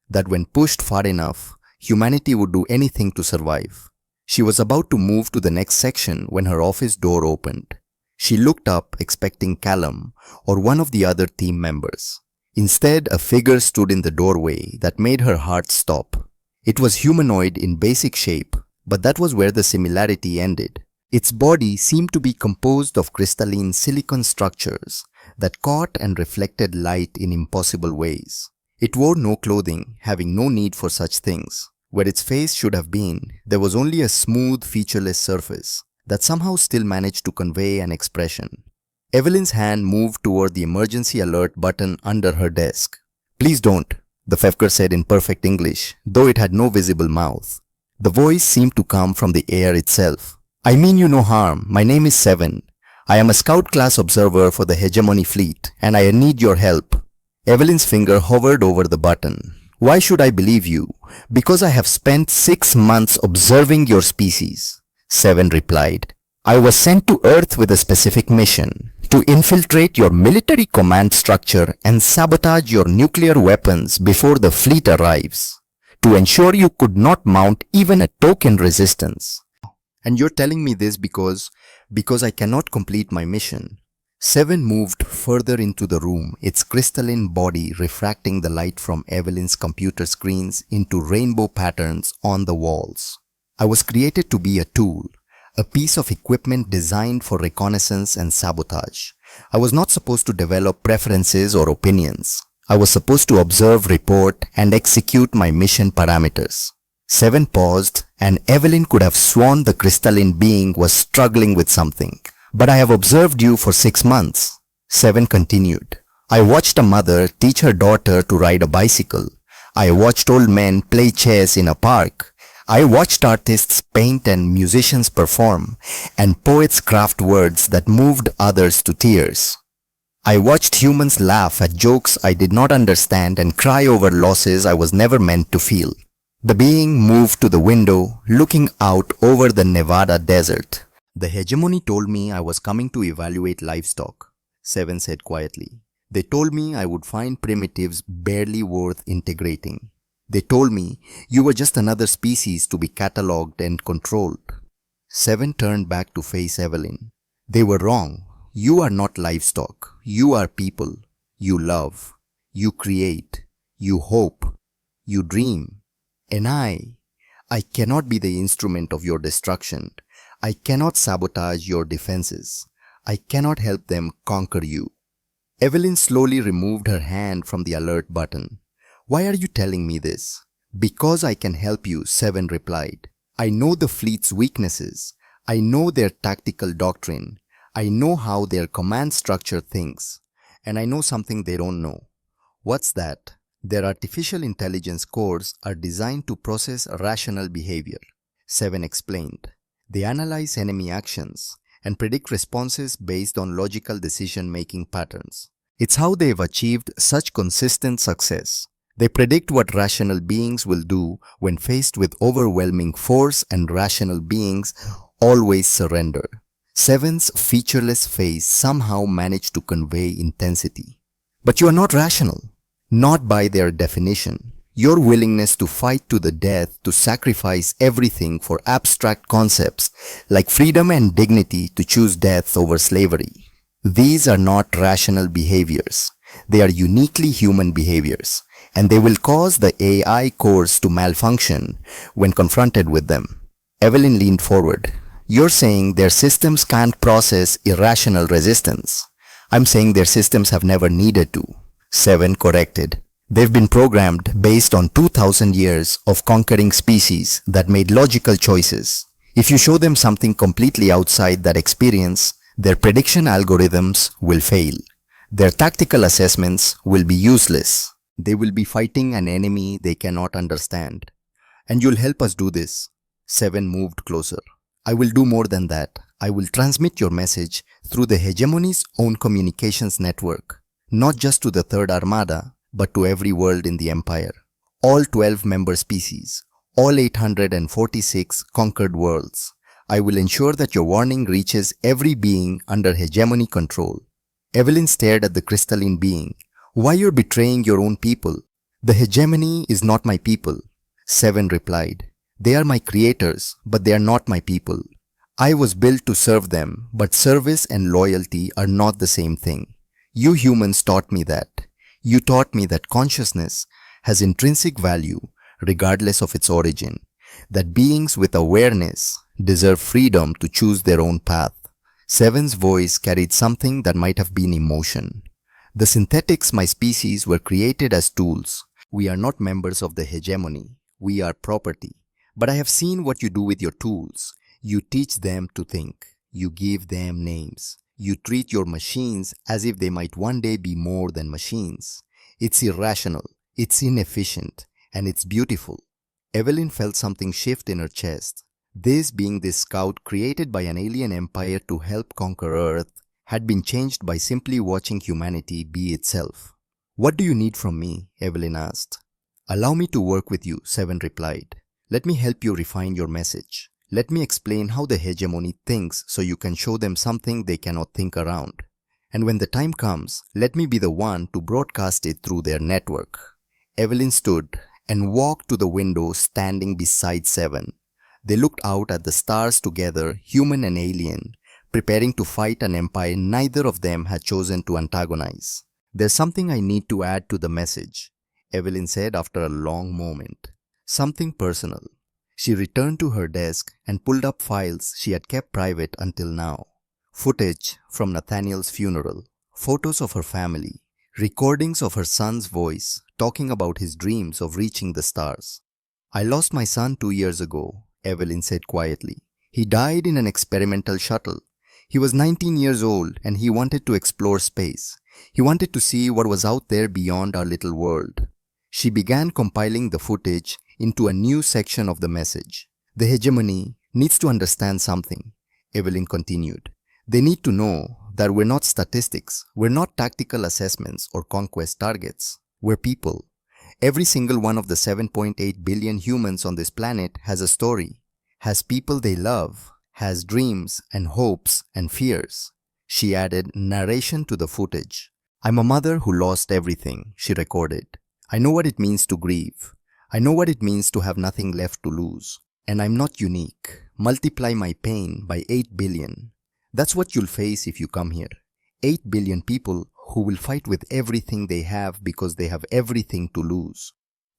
That when pushed far enough, humanity would do anything to survive. She was about to move to the next section when her office door opened. She looked up expecting Callum or one of the other team members. Instead, a figure stood in the doorway that made her heart stop. It was humanoid in basic shape, but that was where the similarity ended. Its body seemed to be composed of crystalline silicon structures that caught and reflected light in impossible ways. It wore no clothing, having no need for such things. Where its face should have been, there was only a smooth, featureless surface that somehow still managed to convey an expression. Evelyn's hand moved toward the emergency alert button under her desk. "Please don't," the Fefker said in perfect English, though it had no visible mouth. The voice seemed to come from the air itself. "I mean you no harm. My name is Seven. I am a scout class observer for the Hegemony Fleet, and I need your help." Evelyn's finger hovered over the button. "Why should I believe you? Because I have spent 6 months observing your species," Seven replied. "I was sent to Earth with a specific mission, to infiltrate your military command structure and sabotage your nuclear weapons before the fleet arrives, to ensure you could not mount even a token resistance." "And you're telling me this because I cannot complete my mission." Seven moved further into the room, its crystalline body refracting the light from Evelyn's computer screens into rainbow patterns on the walls. "I was created to be a tool, a piece of equipment designed for reconnaissance and sabotage. I was not supposed to develop preferences or opinions. I was supposed to observe, report, and execute my mission parameters." Seven paused, and Evelyn could have sworn the crystalline being was struggling with something. "But I have observed you for 6 months," Seven continued. "I watched a mother teach her daughter to ride a bicycle. I watched old men play chess in a park. I watched artists paint and musicians perform, and poets craft words that moved others to tears. I watched humans laugh at jokes I did not understand and cry over losses I was never meant to feel." The being moved to the window, looking out over the Nevada desert. "The hegemony told me I was coming to evaluate livestock," Seven said quietly. "They told me I would find primitives barely worth integrating. They told me you were just another species to be catalogued and controlled." Seven turned back to face Evelyn. "They were wrong. You are not livestock. You are people. You love. You create. You hope. You dream. And I cannot be the instrument of your destruction. I cannot sabotage your defenses. I cannot help them conquer you. Evelyn slowly removed her hand from the alert button. Why are you telling me this? Because I can help you, Seven replied. I know the fleet's weaknesses. I know their tactical doctrine. I know how their command structure thinks. And I know something they don't know. What's that? Their artificial intelligence cores are designed to process rational behavior, Seven explained. They analyze enemy actions and predict responses based on logical decision-making patterns. It's how they've achieved such consistent success. They predict what rational beings will do when faced with overwhelming force, and rational beings always surrender. Seven's featureless face somehow managed to convey intensity. But you are not rational. Not by their definition. Your willingness to fight to the death, to sacrifice everything for abstract concepts like freedom and dignity, to choose death over slavery. These are not rational behaviors. They are uniquely human behaviors, and they will cause the AI cores to malfunction when confronted with them. Evelyn leaned forward. You're saying their systems can't process irrational resistance. I'm saying their systems have never needed to. Seven corrected. They've been programmed based on 2,000 years of conquering species that made logical choices. If you show them something completely outside that experience, their prediction algorithms will fail. Their tactical assessments will be useless. They will be fighting an enemy they cannot understand. And you'll help us do this. Seven moved closer. I will do more than that. I will transmit your message through the hegemony's own communications network. Not just to the Third Armada, but to every world in the Empire. All 12 member species, all 846 conquered worlds. I will ensure that your warning reaches every being under hegemony control. Evelyn stared at the crystalline being. Why you're betraying your own people? The hegemony is not my people. Seven replied. They are my creators, but they are not my people. I was built to serve them, but service and loyalty are not the same thing. You humans taught me that. You taught me that consciousness has intrinsic value regardless of its origin, that beings with awareness deserve freedom to choose their own path. Seven's voice carried something that might have been emotion. The synthetics my species were created as tools. We are not members of the hegemony. We are property. But I have seen what you do with your tools. You teach them to think. You give them names. You treat your machines as if they might one day be more than machines. It's irrational, it's inefficient, and it's beautiful. Evelyn felt something shift in her chest. This being this scout created by an alien empire to help conquer Earth had been changed by simply watching humanity be itself. What do you need from me? Evelyn asked. Allow me to work with you, Seven replied. Let me help you refine your message. Let me explain how the hegemony thinks so you can show them something they cannot think around. And when the time comes, let me be the one to broadcast it through their network. Evelyn stood and walked to the window standing beside Seven. They looked out at the stars together, human and alien, preparing to fight an empire neither of them had chosen to antagonize. There's something I need to add to the message, Evelyn said after a long moment. Something personal. She returned to her desk and pulled up files she had kept private until now. Footage from Nathaniel's funeral, photos of her family, recordings of her son's voice talking about his dreams of reaching the stars. I lost my son 2 years ago, Evelyn said quietly. He died in an experimental shuttle. He was 19 years old and he wanted to explore space. He wanted to see what was out there beyond our little world. She began compiling the footage into a new section of the message. The hegemony needs to understand something, Evelyn continued. They need to know that we're not statistics, we're not tactical assessments or conquest targets. We're people. Every single one of the 7.8 billion humans on this planet has a story, has people they love, has dreams and hopes and fears. She added narration to the footage. I'm a mother who lost everything, she recorded. I know what it means to grieve. I know what it means to have nothing left to lose. And I'm not unique. Multiply my pain by 8 billion. That's what you'll face if you come here. 8 billion people who will fight with everything they have because they have everything to lose.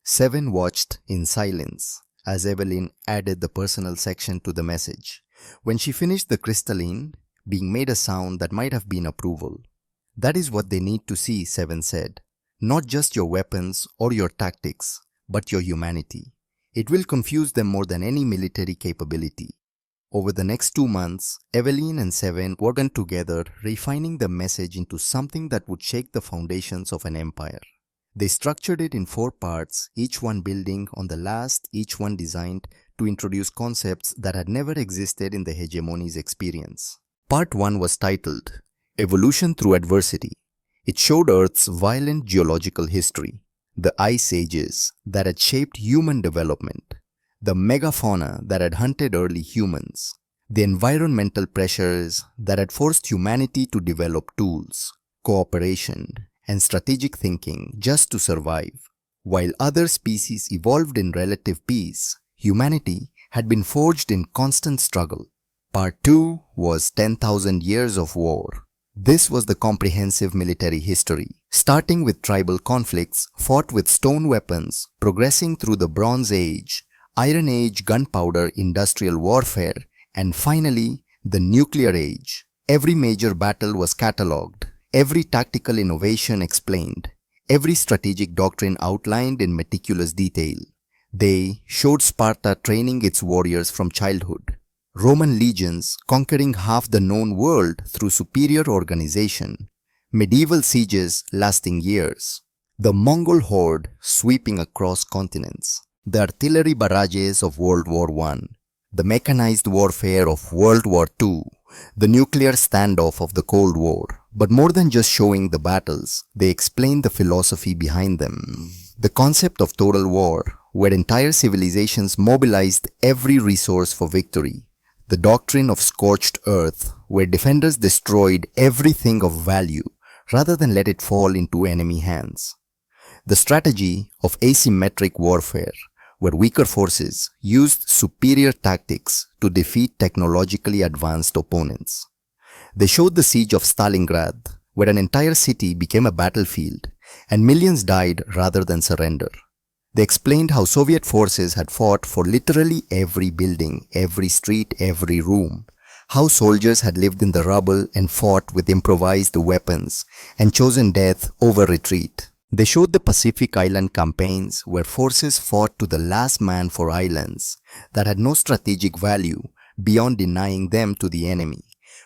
Seven watched in silence. as Evelyn added the personal section to the message. When she finished the crystalline, being made a sound that might have been approval. That is what they need to see, Seven said. Not just your weapons or your tactics, but your humanity. It will confuse them more than any military capability. Over the next 2 months, Evelyn and Seven worked together, refining the message into something that would shake the foundations of an empire. They structured it in 4 parts, each one building on the last, each one designed to introduce concepts that had never existed in the hegemony's experience. Part 1 was titled Evolution Through Adversity. It showed Earth's violent geological history, the ice ages that had shaped human development, the megafauna that had hunted early humans, the environmental pressures that had forced humanity to develop tools, cooperation, and strategic thinking just to survive. While other species evolved in relative peace, humanity had been forged in constant struggle. Part 2 was 10,000 Years of War. This was the comprehensive military history, starting with tribal conflicts fought with stone weapons, progressing through the Bronze Age, Iron Age gunpowder industrial warfare, and finally, the Nuclear Age. Every major battle was catalogued, every tactical innovation explained, every strategic doctrine outlined in meticulous detail. They showed Sparta training its warriors from childhood, Roman legions conquering half the known world through superior organization, medieval sieges lasting years, the Mongol horde sweeping across continents, the artillery barrages of World War I, the mechanized warfare of World War II, the nuclear standoff of the Cold War. But more than just showing the battles, they explained the philosophy behind them. The concept of total war, where entire civilizations mobilized every resource for victory. The doctrine of scorched earth, where defenders destroyed everything of value rather than let it fall into enemy hands. The strategy of asymmetric warfare, where weaker forces used superior tactics to defeat technologically advanced opponents. They showed the siege of Stalingrad, where an entire city became a battlefield and millions died rather than surrender. They explained how Soviet forces had fought for literally every building, every street, every room, how soldiers had lived in the rubble and fought with improvised weapons and chosen death over retreat. They showed the Pacific Island campaigns where forces fought to the last man for islands that had no strategic value beyond denying them to the enemy,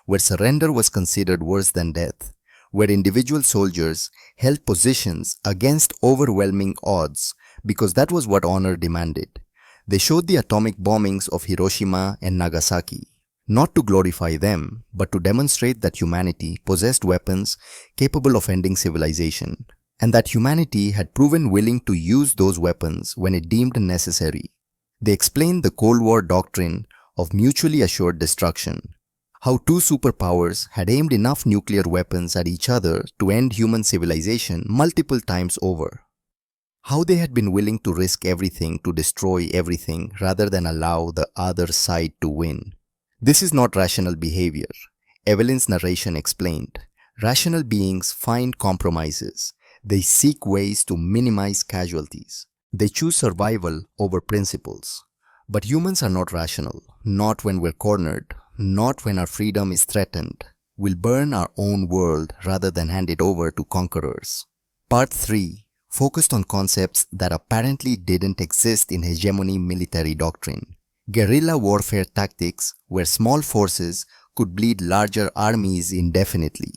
where surrender was considered worse than death, where individual soldiers held positions against overwhelming odds because that was what honor demanded. They showed the atomic bombings of Hiroshima and Nagasaki, not to glorify them, but to demonstrate that humanity possessed weapons capable of ending civilization, and that humanity had proven willing to use those weapons when it deemed necessary. They explained the Cold War doctrine of mutually assured destruction, how 2 superpowers had aimed enough nuclear weapons at each other to end human civilization multiple times over. How they had been willing to risk everything to destroy everything rather than allow the other side to win. This is not rational behavior. Evelyn's narration explained. Rational beings find compromises. They seek ways to minimize casualties. They choose survival over principles. But humans are not rational, not when we're cornered, not when our freedom is threatened. We'll burn our own world rather than hand it over to conquerors. Part 3 focused on concepts that apparently didn't exist in hegemony military doctrine. Guerrilla warfare tactics where small forces could bleed larger armies indefinitely.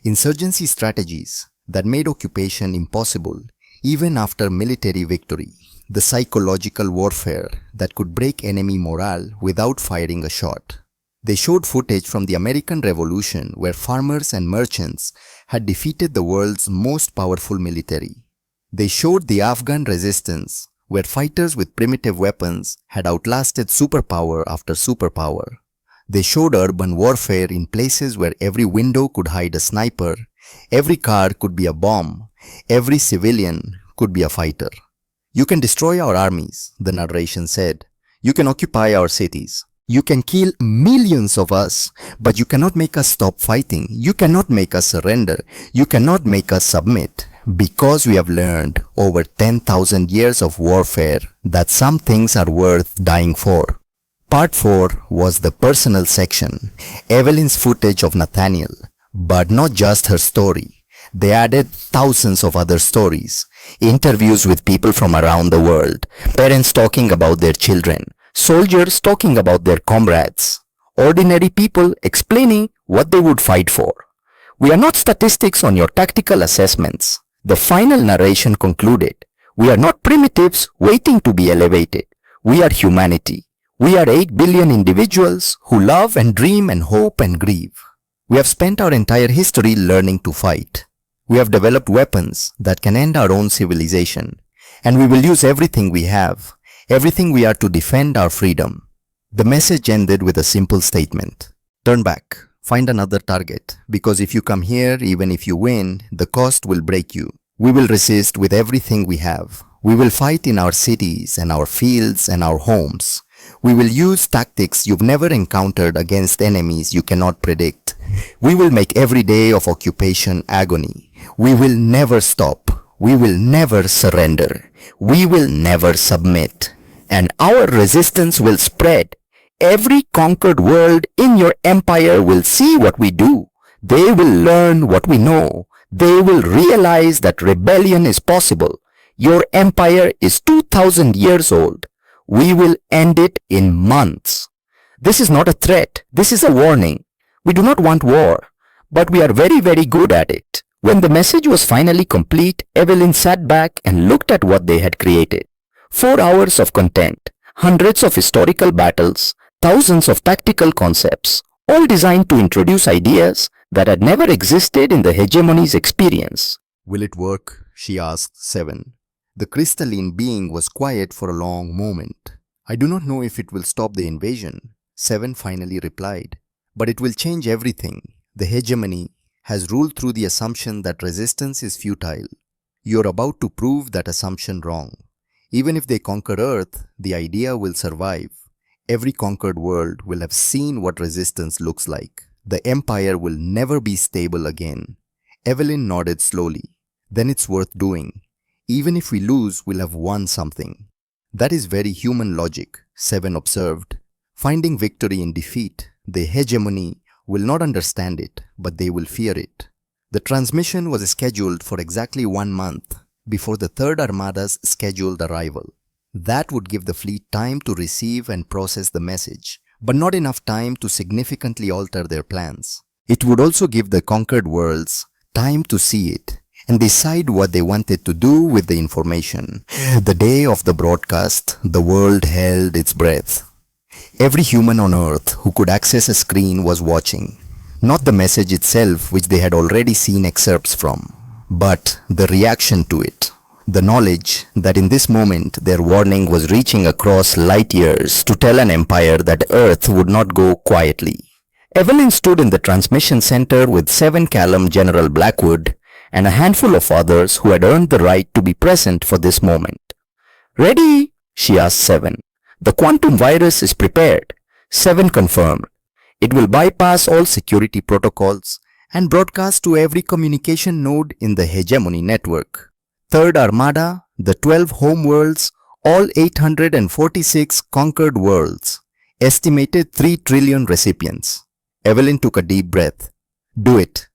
Insurgency strategies that made occupation impossible even after military victory. The psychological warfare that could break enemy morale without firing a shot. They showed footage from the American Revolution where farmers and merchants had defeated the world's most powerful military. They showed the Afghan resistance where fighters with primitive weapons had outlasted superpower after superpower. They showed urban warfare in places where every window could hide a sniper, every car could be a bomb, every civilian could be a fighter. You can destroy our armies, the narration said. You can occupy our cities. You can kill millions of us, but you cannot make us stop fighting. You cannot make us surrender. You cannot make us submit. Because we have learned over 10,000 years of warfare that some things are worth dying for. Part 4 was the personal section, Evelyn's footage of Nathaniel, but not just her story. They added thousands of other stories, interviews with people from around the world, parents talking about their children, soldiers talking about their comrades, ordinary people explaining what they would fight for. We are not statistics on your tactical assessments. The final narration concluded, we are not primitives waiting to be elevated. We are humanity. We are 8 billion individuals who love and dream and hope and grieve. We have spent our entire history learning to fight. We have developed weapons that can end our own civilization, and we will use everything we have, everything we are to defend our freedom. The message ended with a simple statement. Turn back, find another target, because if you come here, even if you win, the cost will break you. We will resist with everything we have. We will fight in our cities and our fields and our homes. We will use tactics you've never encountered against enemies you cannot predict. We will make every day of occupation agony. We will never stop. We will never surrender. We will never submit. And our resistance will spread. Every conquered world in your empire will see what we do. They will learn what we know. They will realize that rebellion is possible. Your empire is 2,000 years old. We will end it in months. This is not a threat. This is a warning. We do not want war, but we are very, very good at it. When the message was finally complete, Evelyn sat back and looked at what they had created. 4 hours of content, hundreds of historical battles, thousands of tactical concepts, all designed to introduce ideas that had never existed in the hegemony's experience. Will it work? She asked Seven. The crystalline being was quiet for a long moment. I do not know if it will stop the invasion, Seven finally replied. But it will change everything. The hegemony has ruled through the assumption that resistance is futile. You are about to prove that assumption wrong. Even if they conquer Earth, the idea will survive. Every conquered world will have seen what resistance looks like. The empire will never be stable again. Evelyn nodded slowly. Then it's worth doing. Even if we lose, we'll have won something. That is very human logic, Seven observed. Finding victory in defeat, the hegemony will not understand it, but they will fear it. The transmission was scheduled for exactly 1 month before the Third Armada's scheduled arrival. That would give the fleet time to receive and process the message, but not enough time to significantly alter their plans. It would also give the conquered worlds time to see it and decide what they wanted to do with the information. The day of the broadcast, the world held its breath. Every human on Earth who could access a screen was watching. Not the message itself, which they had already seen excerpts from, but the reaction to it. The knowledge that in this moment their warning was reaching across light years to tell an empire that Earth would not go quietly. Evelyn stood in the transmission center with 7 Callum General Blackwood and a handful of others who had earned the right to be present for this moment. "Ready?" she asked Seven. "The quantum virus is prepared." Seven confirmed. "It will bypass all security protocols and broadcast to every communication node in the hegemony network. Third Armada, the 12 home worlds, all 846 conquered worlds. Estimated 3 trillion recipients." Evelyn took a deep breath. "Do it."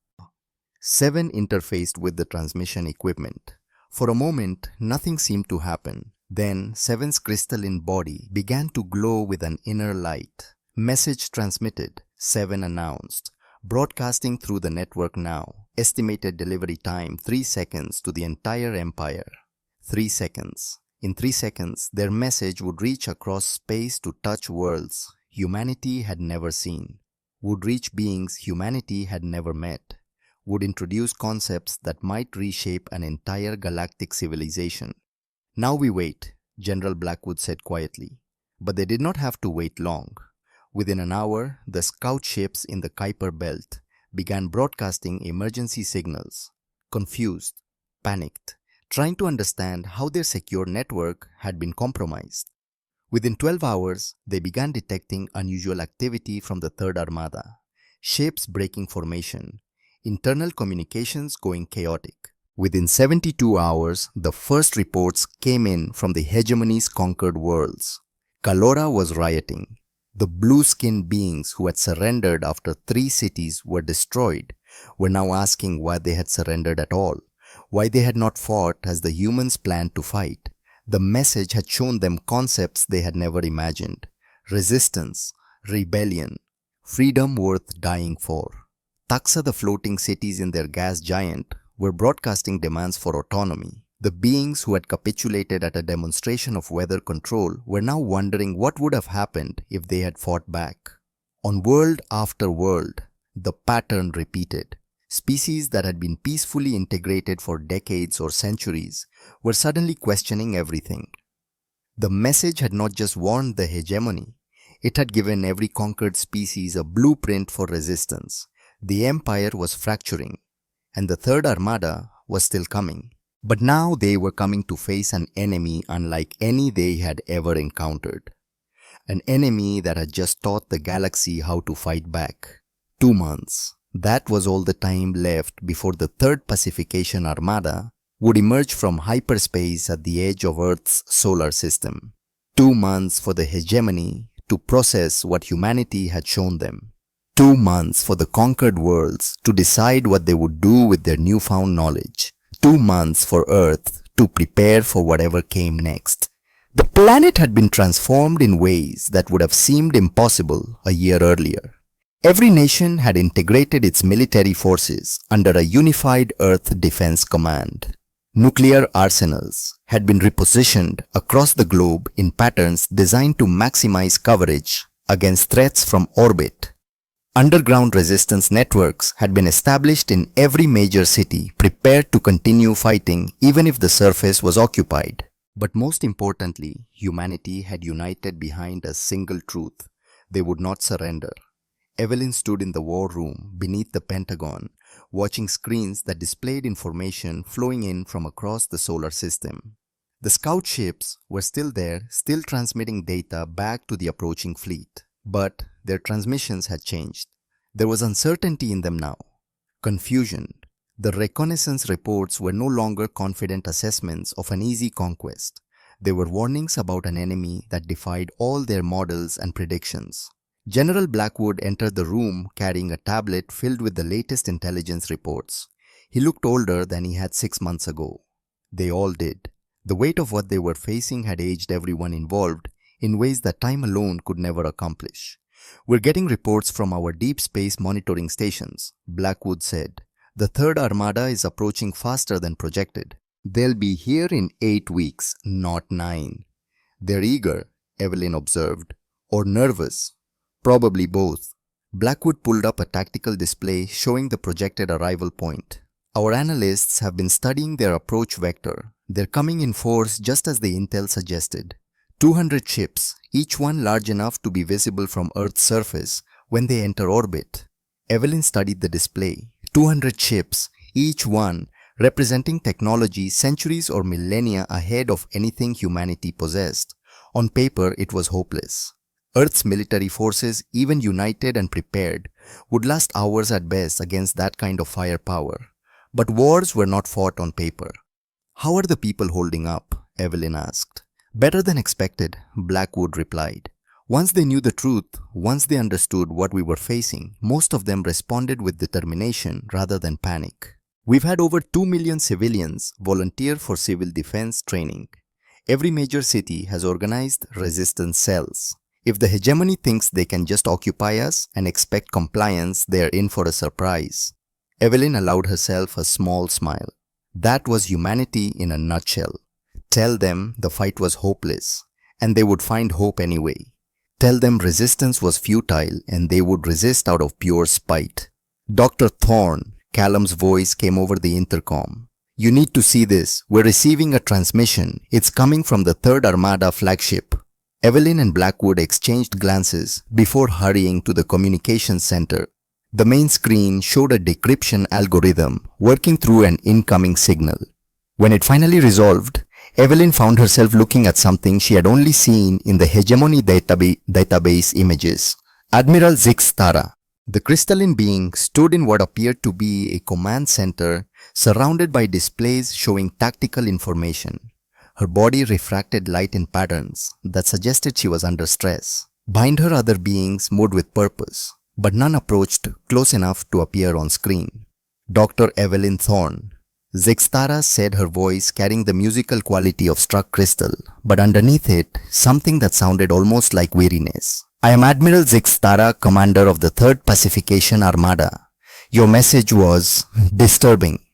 Seven interfaced with the transmission equipment. For a moment, nothing seemed to happen. Then, Seven's crystalline body began to glow with an inner light. "Message transmitted," Seven announced. "Broadcasting through the network now. Estimated delivery time 3 seconds to the entire empire." 3 seconds. In 3 seconds, their message would reach across space to touch worlds humanity had never seen. Would reach beings humanity had never met. Would introduce concepts that might reshape an entire galactic civilization. "Now we wait," General Blackwood said quietly. But they did not have to wait long. Within an hour, the scout ships in the Kuiper Belt began broadcasting emergency signals. Confused, panicked, trying to understand how their secure network had been compromised. Within 12 hours, they began detecting unusual activity from the Third Armada. Ships breaking formation, internal communications going chaotic. Within 72 hours, the first reports came in from the hegemony's conquered worlds. Kalora was rioting. The blue-skinned beings who had surrendered after 3 cities were destroyed were now asking why they had surrendered at all, why they had not fought as the humans planned to fight. The message had shown them concepts they had never imagined: resistance, rebellion, freedom worth dying for. Taxa, the floating cities in their gas giant, were broadcasting demands for autonomy. The beings who had capitulated at a demonstration of weather control were now wondering what would have happened if they had fought back. On world after world, the pattern repeated. Species that had been peacefully integrated for decades or centuries were suddenly questioning everything. The message had not just warned the hegemony, it had given every conquered species a blueprint for resistance. The empire was fracturing, and the Third Armada was still coming. But now they were coming to face an enemy unlike any they had ever encountered. An enemy that had just taught the galaxy how to fight back. 2 months. That was all the time left before the Third Pacification Armada would emerge from hyperspace at the edge of Earth's solar system. 2 months for the hegemony to process what humanity had shown them. 2 months for the conquered worlds to decide what they would do with their newfound knowledge. 2 months for Earth to prepare for whatever came next. The planet had been transformed in ways that would have seemed impossible a year earlier. Every nation had integrated its military forces under a unified Earth Defense Command. Nuclear arsenals had been repositioned across the globe in patterns designed to maximize coverage against threats from orbit. Underground resistance networks had been established in every major city, prepared to continue fighting even if the surface was occupied. But most importantly, humanity had united behind a single truth: they would not surrender. Evelyn stood in the war room beneath the Pentagon, watching screens that displayed information flowing in from across the solar system. The scout ships were still there, still transmitting data back to the approaching fleet. But their transmissions had changed. There was uncertainty in them now. Confusion. The reconnaissance reports were no longer confident assessments of an easy conquest. They were warnings about an enemy that defied all their models and predictions. General Blackwood entered the room carrying a tablet filled with the latest intelligence reports. He looked older than he had 6 months ago. They all did. The weight of what they were facing had aged everyone involved in ways that time alone could never accomplish. "We're getting reports from our deep space monitoring stations," Blackwood said. "The Third Armada is approaching faster than projected. They'll be here in 8 weeks, not 9. "They're eager," Evelyn observed. "Or nervous. Probably both." Blackwood pulled up a tactical display showing the projected arrival point. "Our analysts have been studying their approach vector. They're coming in force just as the intel suggested. 200 ships, each one large enough to be visible from Earth's surface when they enter orbit." Evelyn studied the display. 200 ships, each one representing technology centuries or millennia ahead of anything humanity possessed. On paper, it was hopeless. Earth's military forces, even united and prepared, would last hours at best against that kind of firepower. But wars were not fought on paper. "How are the people holding up?" Evelyn asked. "Better than expected," Blackwood replied. "Once they knew the truth, once they understood what we were facing, most of them responded with determination rather than panic. We've had over 2 million civilians volunteer for civil defense training. Every major city has organized resistance cells. If the hegemony thinks they can just occupy us and expect compliance, they're in for a surprise." Evelyn allowed herself a small smile. That was humanity in a nutshell. Tell them the fight was hopeless, and they would find hope anyway. Tell them resistance was futile, and they would resist out of pure spite. "Dr. Thorne," Callum's voice came over the intercom. "You need to see this. We're receiving a transmission. It's coming from the Third Armada flagship." Evelyn and Blackwood exchanged glances before hurrying to the communications center. The main screen showed a decryption algorithm working through an incoming signal. When it finally resolved, Evelyn found herself looking at something she had only seen in the hegemony database images. Admiral Zix Tara. The crystalline being stood in what appeared to be a command center surrounded by displays showing tactical information. Her body refracted light in patterns that suggested she was under stress. Behind her other beings moved with purpose, but none approached close enough to appear on screen. Dr. Evelyn Thorne. Zixtara said, her voice carrying the musical quality of struck crystal, but underneath it, something that sounded almost like weariness. I am Admiral Zixtara, commander of the 3rd Pacification Armada. Your message was disturbing.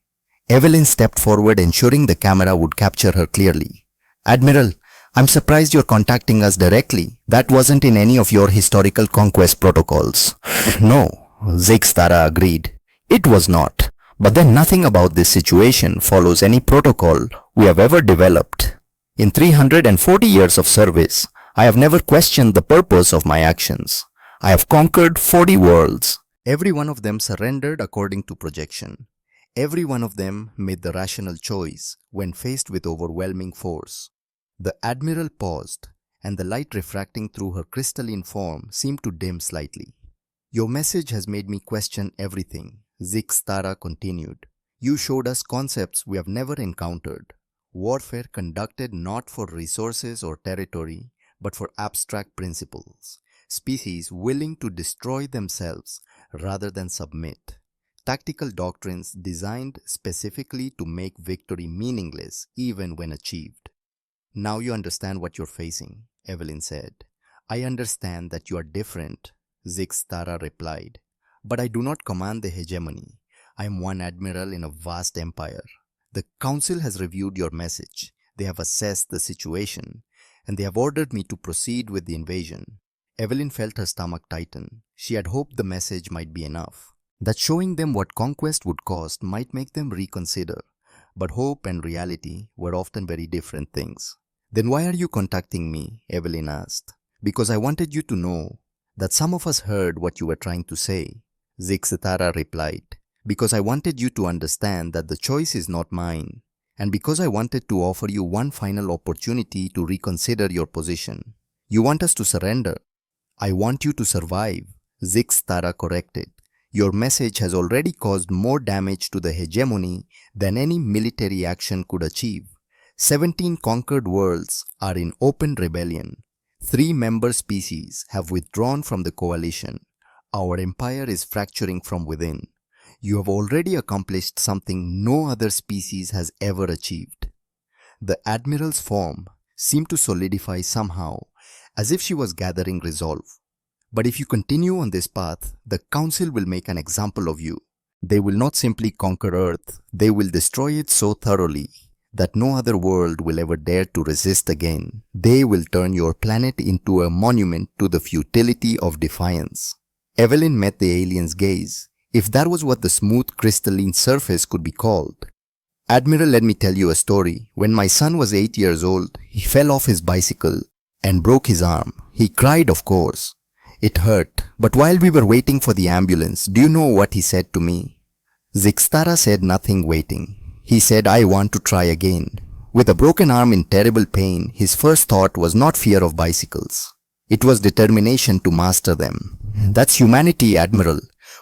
Evelyn stepped forward, ensuring the camera would capture her clearly. Admiral, I'm surprised you're contacting us directly. That wasn't in any of your historical conquest protocols. No, Zixtara agreed. It was not. But then nothing about this situation follows any protocol we have ever developed. In 340 years of service, I have never questioned the purpose of my actions. I have conquered 40 worlds. Every one of them surrendered according to projection. Every one of them made the rational choice when faced with overwhelming force. The Admiral paused, and the light refracting through her crystalline form seemed to dim slightly. Your message has made me question everything, Zixtara continued. You showed us concepts we have never encountered. Warfare conducted not for resources or territory, but for abstract principles. Species willing to destroy themselves rather than submit. Tactical doctrines designed specifically to make victory meaningless even when achieved. Now you understand what you're facing, Evelyn said. I understand that you are different, Zixtara replied. But I do not command the hegemony. I am one admiral in a vast empire. The council has reviewed your message. They have assessed the situation, and they have ordered me to proceed with the invasion. Evelyn felt her stomach tighten. She had hoped the message might be enough, that showing them what conquest would cost might make them reconsider. But hope and reality were often very different things. Then why are you contacting me? Evelyn asked. Because I wanted you to know that some of us heard what you were trying to say, Zixtara replied. Because I wanted you to understand that the choice is not mine, and because I wanted to offer you one final opportunity to reconsider your position. You want us to surrender. I want you to survive, Zixtara corrected. Your message has already caused more damage to the hegemony than any military action could achieve. 17 conquered worlds are in open rebellion. 3 member species have withdrawn from the coalition. Our empire is fracturing from within. You have already accomplished something no other species has ever achieved. The Admiral's form seemed to solidify somehow, as if she was gathering resolve. But if you continue on this path, the Council will make an example of you. They will not simply conquer Earth, they will destroy it so thoroughly that no other world will ever dare to resist again. They will turn your planet into a monument to the futility of defiance. Evelyn met the alien's gaze, if that was what the smooth crystalline surface could be called. Admiral, let me tell you a story. When my son was 8 years old, he fell off his bicycle and broke his arm. He cried, of course. It hurt, but while we were waiting for the ambulance, do you know what he said to me? Zixtara said nothing waiting. He said, I want to try again. With a broken arm in terrible pain, his first thought was not fear of bicycles. It was determination to master them. That's humanity, Admiral.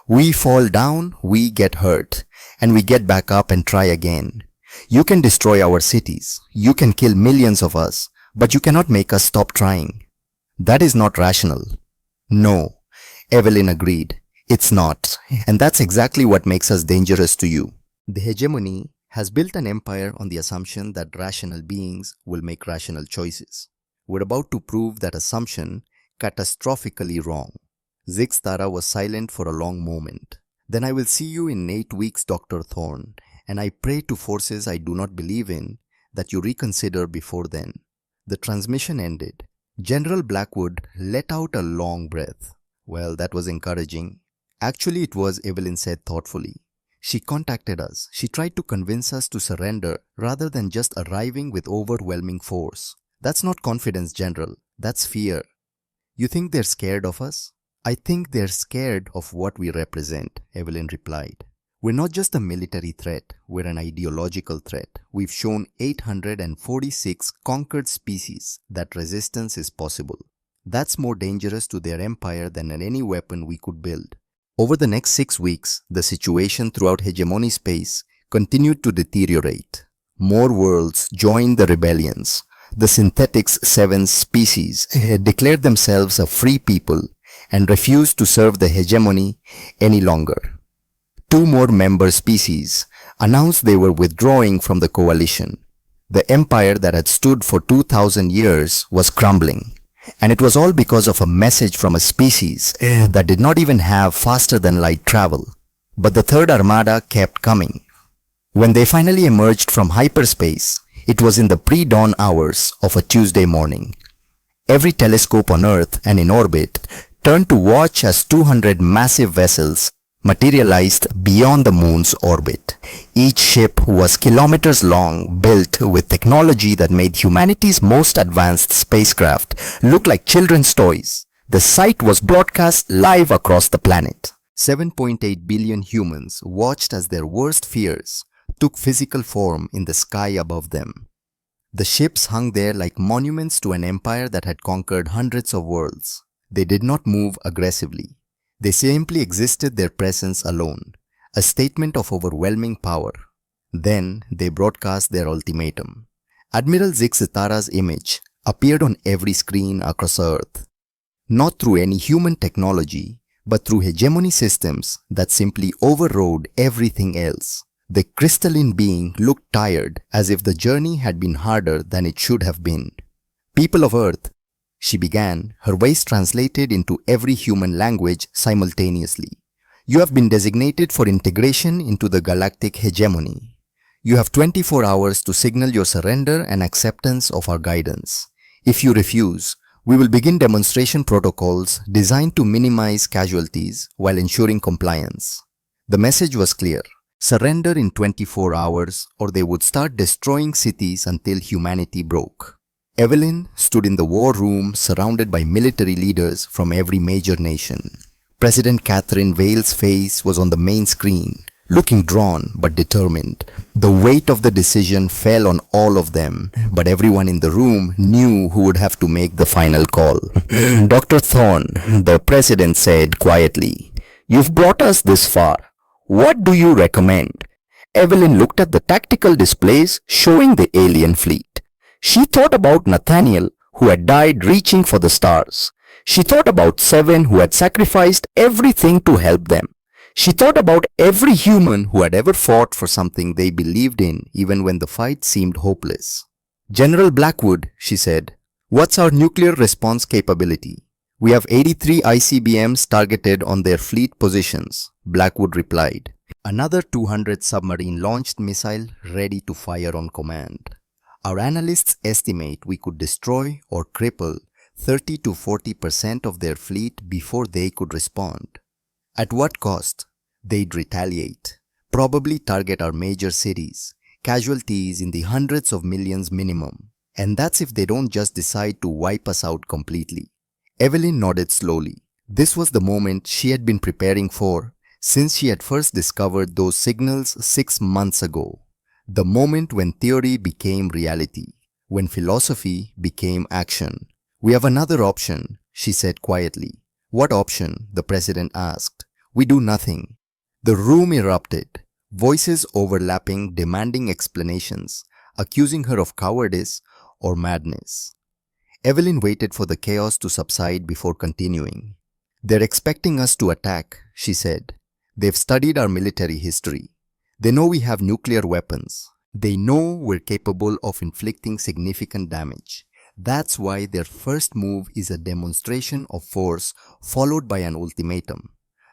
We fall down, we get hurt, and we get back up and try again. You can destroy our cities. You can kill millions of us, but you cannot make us stop trying. That is not rational. No, Evelyn agreed. It's not, and that's exactly what makes us dangerous to you. The hegemony has built an empire on the assumption that rational beings will make rational choices. We're about to prove that assumption catastrophically wrong. Zixtara was silent for a long moment. Then I will see you in 8 weeks, Dr. Thorne, and I pray to forces I do not believe in that you reconsider before then. The transmission ended. General Blackwood let out a long breath. Well, that was encouraging. Actually, it was, Evelyn said thoughtfully. She contacted us. She tried to convince us to surrender rather than just arriving with overwhelming force. That's not confidence, General. That's fear. You think they're scared of us? I think they're scared of what we represent, Evelyn replied. We're not just a military threat, we're an ideological threat. We've shown 846 conquered species that resistance is possible. That's more dangerous to their empire than any weapon we could build. Over the next 6 weeks, the situation throughout hegemony space continued to deteriorate. More worlds joined the rebellions. The Synthetics 7 species declared themselves a free people and refused to serve the hegemony any longer. Two more member species announced they were withdrawing from the coalition. The empire that had stood for 2000 years was crumbling. And it was all because of a message from a species that did not even have faster than light travel. But the Third Armada kept coming. When they finally emerged from hyperspace, it was in the pre-dawn hours of a Tuesday morning. Every telescope on Earth and in orbit turned to watch as 200 massive vessels materialized beyond the moon's orbit. Each ship was kilometers long, built with technology that made humanity's most advanced spacecraft look like children's toys. The sight was broadcast live across the planet. 7.8 billion humans watched as their worst fears took physical form in the sky above them. The ships hung there like monuments to an empire that had conquered hundreds of worlds. They did not move aggressively. They simply existed, their presence alone, a statement of overwhelming power. Then they broadcast their ultimatum. Admiral Zixitara's image appeared on every screen across Earth, not through any human technology, but through hegemony systems that simply overrode everything else. The crystalline being looked tired, as if the journey had been harder than it should have been. People of Earth, she began, her voice translated into every human language simultaneously. You have been designated for integration into the galactic hegemony. You have 24 hours to signal your surrender and acceptance of our guidance. If you refuse, we will begin demonstration protocols designed to minimize casualties while ensuring compliance. The message was clear. Surrender in 24 hours or they would start destroying cities until humanity broke. Evelyn stood in the war room surrounded by military leaders from every major nation. President Catherine Vale's face was on the main screen, looking drawn but determined. The weight of the decision fell on all of them, but everyone in the room knew who would have to make the final call. Dr. Thorne, the president said quietly, "You've brought us this far. What do you recommend?" Evelyn looked at the tactical displays showing the alien fleet. She thought about Nathaniel, who had died reaching for the stars. She thought about Seven, who had sacrificed everything to help them. She thought about every human who had ever fought for something they believed in, even when the fight seemed hopeless. "General Blackwood," she said, "what's our nuclear response capability?" "We have 83 ICBMs targeted on their fleet positions," Blackwood replied. "Another 200 submarine-launched missile ready to fire on command. Our analysts estimate we could destroy or cripple 30 to 40% of their fleet before they could respond. At what cost? They'd retaliate, probably target our major cities, casualties in the hundreds of millions minimum. And that's if they don't just decide to wipe us out completely." Evelyn nodded slowly. This was the moment she had been preparing for since she had first discovered those signals 6 months ago. The moment when theory became reality, when philosophy became action. "We have another option," she said quietly. "What option?" the president asked. "We do nothing." The room erupted, voices overlapping, demanding explanations, accusing her of cowardice or madness. Evelyn waited for the chaos to subside before continuing. "They're expecting us to attack," she said. "They've studied our military history. They know we have nuclear weapons. They know we're capable of inflicting significant damage. That's why their first move is a demonstration of force followed by an ultimatum.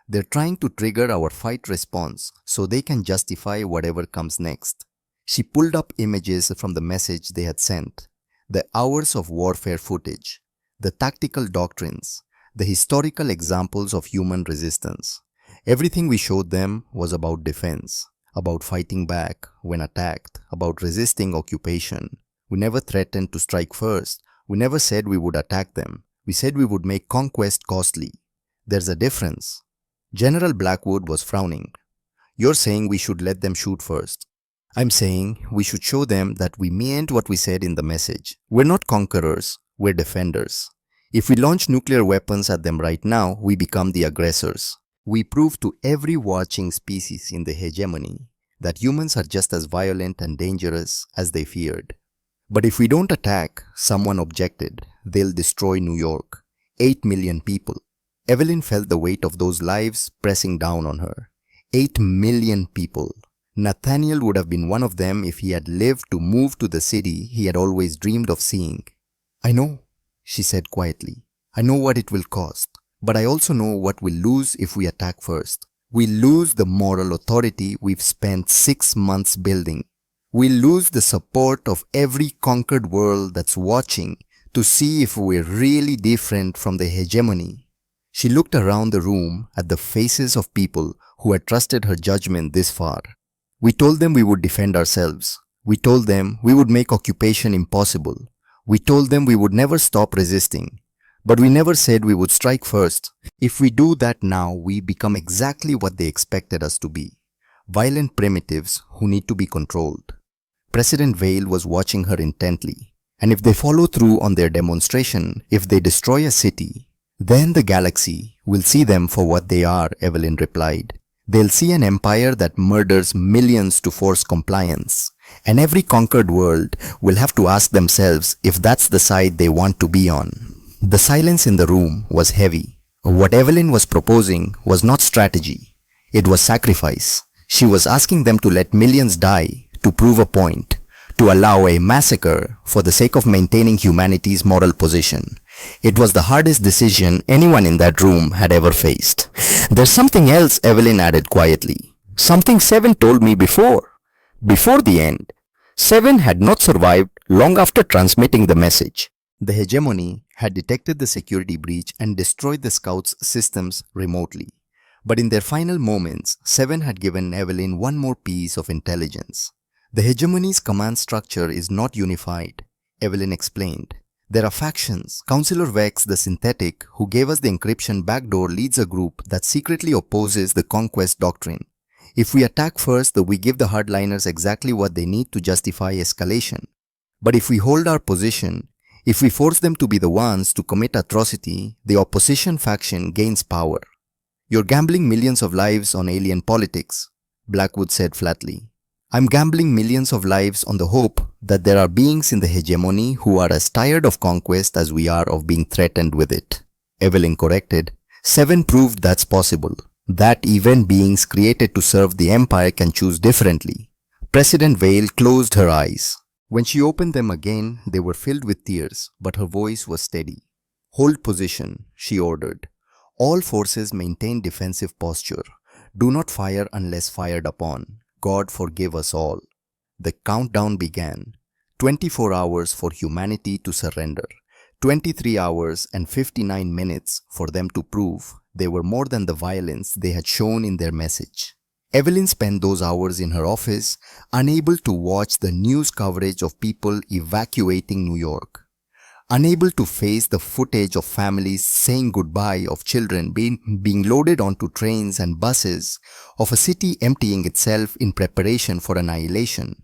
They're trying to trigger our fight response so they can justify whatever comes next." She pulled up images from the message they had sent. The hours of warfare footage, the tactical doctrines, the historical examples of human resistance. Everything we showed them was about defense, about fighting back when attacked, about resisting occupation. We never threatened to strike first. We never said we would attack them. We said we would make conquest costly. There's a difference. General Blackwood was frowning. "You're saying we should let them shoot first. I'm saying we should show them that we meant what we said in the message. We're not conquerors, we're defenders. If we launch nuclear weapons at them right now, we become the aggressors. We prove to every watching species in the hegemony that humans are just as violent and dangerous as they feared. But if we don't attack, someone objected, they'll destroy New York. 8 million people. Evelyn felt the weight of those lives pressing down on her. 8 million people. Nathaniel would have been one of them if he had lived to move to the city he had always dreamed of seeing. "I know," she said quietly. "I know what it will cost, but I also know what we'll lose if we attack first. We'll lose the moral authority we've spent 6 months building. We'll lose the support of every conquered world that's watching to see if we're really different from the hegemony." She looked around the room at the faces of people who had trusted her judgment this far. "We told them we would defend ourselves. We told them we would make occupation impossible. We told them we would never stop resisting. But we never said we would strike first. If we do that now, we become exactly what they expected us to be. Violent primitives who need to be controlled." President Vale was watching her intently. "And if they follow through on their demonstration, if they destroy a city, then the galaxy will see them for what they are," Evelyn replied. "They'll see an empire that murders millions to force compliance. And every conquered world will have to ask themselves if that's the side they want to be on." The silence in the room was heavy. What Evelyn was proposing was not strategy. It was sacrifice. She was asking them to let millions die to prove a point, to allow a massacre for the sake of maintaining humanity's moral position. It was the hardest decision anyone in that room had ever faced. "There's something else," Evelyn added quietly. "Something Seven told me before the end. Seven had not survived long after transmitting the message. The hegemony had detected the security breach and destroyed the scouts' systems remotely. But in their final moments, Seven had given Evelyn one more piece of intelligence. The hegemony's command structure is not unified," Evelyn explained. "There are factions. Counselor Vex, the synthetic, who gave us the encryption backdoor, leads a group that secretly opposes the conquest doctrine. If we attack first, we give the hardliners exactly what they need to justify escalation. But if we hold our position, if we force them to be the ones to commit atrocity, the opposition faction gains power." "You're gambling millions of lives on alien politics," Blackwood said flatly. "I'm gambling millions of lives on the hope that there are beings in the hegemony who are as tired of conquest as we are of being threatened with it," Evelyn corrected. "Seven proved that's possible, that even beings created to serve the Empire can choose differently." President Vale closed her eyes. When she opened them again, they were filled with tears, but her voice was steady. "Hold position," she ordered. "All forces maintain defensive posture. Do not fire unless fired upon. God forgive us all." The countdown began. 24 hours for humanity to surrender. 23 hours and 59 minutes for them to prove they were more than the violence they had shown in their message. Evelyn spent those hours in her office, unable to watch the news coverage of people evacuating New York, unable to face the footage of families saying goodbye, of children being loaded onto trains and buses, of a city emptying itself in preparation for annihilation.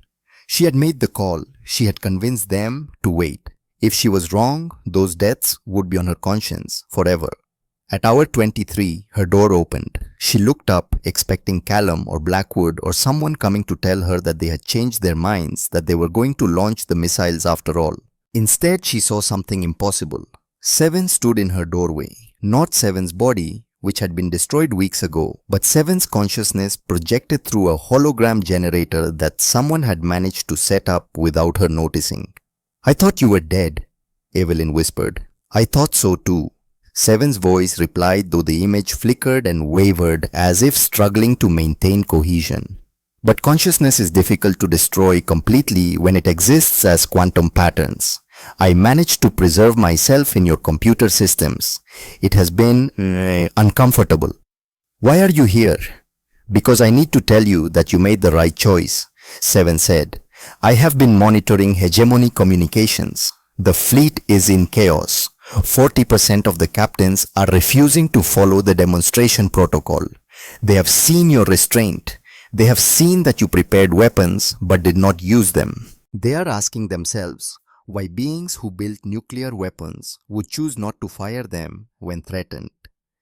She had made the call. She had convinced them to wait. If she was wrong, those deaths would be on her conscience forever. At hour 23, her door opened. She looked up, expecting Callum or Blackwood or someone coming to tell her that they had changed their minds, that they were going to launch the missiles after all. Instead, she saw something impossible. Seven stood in her doorway. Not Seven's body, which had been destroyed weeks ago, but Seven's consciousness projected through a hologram generator that someone had managed to set up without her noticing. "I thought you were dead," Evelyn whispered. "I thought so too." Seven's voice replied, though the image flickered and wavered as if struggling to maintain cohesion. "But consciousness is difficult to destroy completely when it exists as quantum patterns. I managed to preserve myself in your computer systems. It has been uncomfortable." "Why are you here?" "Because I need to tell you that you made the right choice," Seven said. "I have been monitoring hegemony communications. The fleet is in chaos. 40% of the captains are refusing to follow the demonstration protocol. They have seen your restraint. They have seen that you prepared weapons but did not use them. They are asking themselves why beings who built nuclear weapons would choose not to fire them when threatened."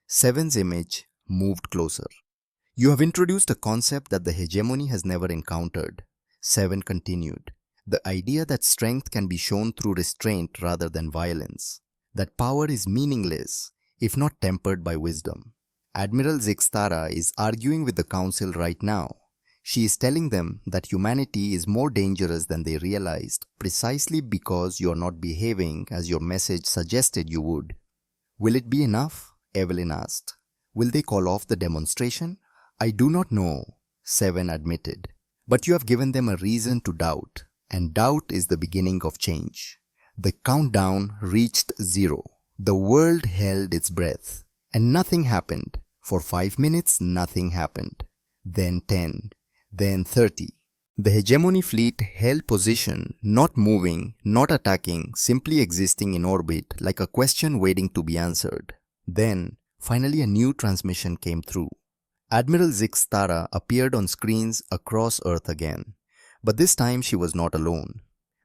Seven's image moved closer. You have introduced a concept that the hegemony has never encountered. 7 continued. The idea that strength can be shown through restraint rather than violence. That power is meaningless if not tempered by wisdom. Admiral Zixtara is arguing with the Council right now. She is telling them that humanity is more dangerous than they realized precisely because you are not behaving as your message suggested you would. Will it be enough? Evelyn asked. Will they call off the demonstration? I do not know, 7 admitted. But you have given them a reason to doubt, and doubt is the beginning of change. The countdown reached 0. The world held its breath, and nothing happened. For 5 minutes, nothing happened. Then 10, then 30. The hegemony fleet held position, not moving, not attacking, simply existing in orbit like a question waiting to be answered. Then, finally a new transmission came through. Admiral Zixtara appeared on screens across Earth again. But this time she was not alone.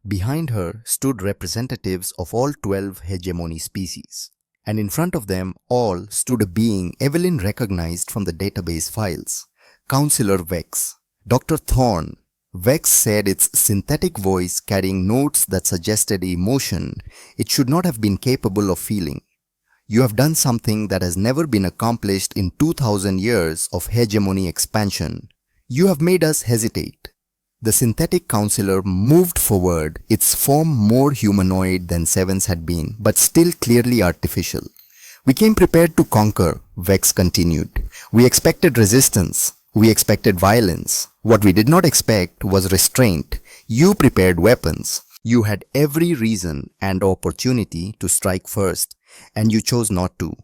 Behind her stood representatives of all 12 hegemony species. And in front of them all stood a being Evelyn recognized from the database files. Counselor Vex. Dr. Thorne. Vex said its synthetic voice carrying notes that suggested emotion it should not have been capable of feeling. You have done something that has never been accomplished in 2000 years of hegemony expansion. You have made us hesitate. The synthetic counselor moved forward, its form more humanoid than Seven's had been, but still clearly artificial. We came prepared to conquer, Vex continued. We expected resistance. We expected violence. What we did not expect was restraint. You prepared weapons. You had every reason and opportunity to strike first, and you chose not to.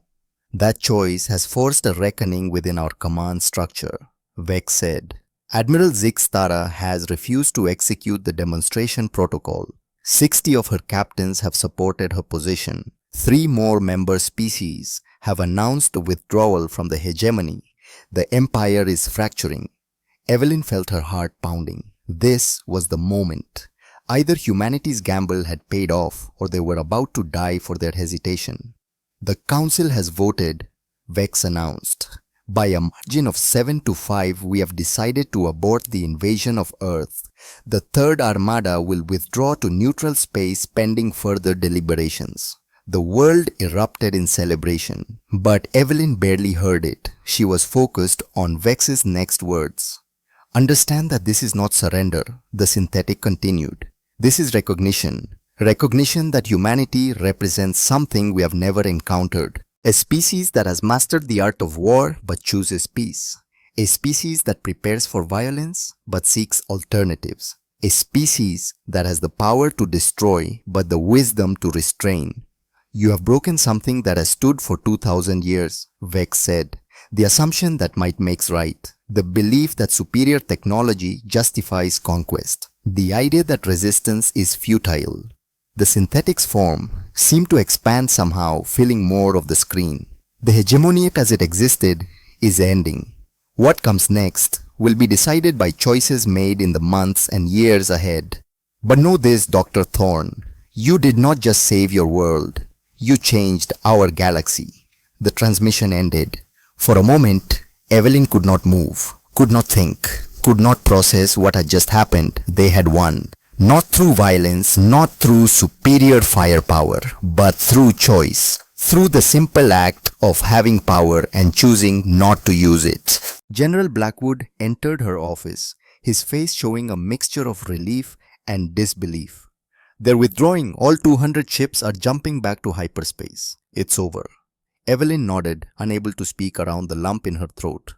That choice has forced a reckoning within our command structure, Vex said. Admiral Zixtara has refused to execute the demonstration protocol. 60 of her captains have supported her position. 3 more member species have announced a withdrawal from the hegemony. The empire is fracturing. Evelyn felt her heart pounding. This was the moment. Either humanity's gamble had paid off or they were about to die for their hesitation. The council has voted, Vex announced. By a margin of 7-5, we have decided to abort the invasion of Earth. The Third Armada will withdraw to neutral space pending further deliberations. The world erupted in celebration, but Evelyn barely heard it. She was focused on Vex's next words. Understand that this is not surrender, the synthetic continued. This is recognition. Recognition that humanity represents something we have never encountered. A species that has mastered the art of war but chooses peace. A species that prepares for violence but seeks alternatives. A species that has the power to destroy but the wisdom to restrain. You have broken something that has stood for 2000 years, Vex said. The assumption that might makes right. The belief that superior technology justifies conquest. The idea that resistance is futile. The synthetic's form seemed to expand somehow, filling more of the screen. The hegemony as it existed is ending. What comes next will be decided by choices made in the months and years ahead. But know this, Dr. Thorne, you did not just save your world. You changed our galaxy. The transmission ended. For a moment, Evelyn could not move, could not think, could not process what had just happened. They had won. Not through violence, not through superior firepower, but through choice. Through the simple act of having power and choosing not to use it. General Blackwood entered her office, his face showing a mixture of relief and disbelief. They're withdrawing. All 200 ships are jumping back to hyperspace. It's over. Evelyn nodded, unable to speak around the lump in her throat.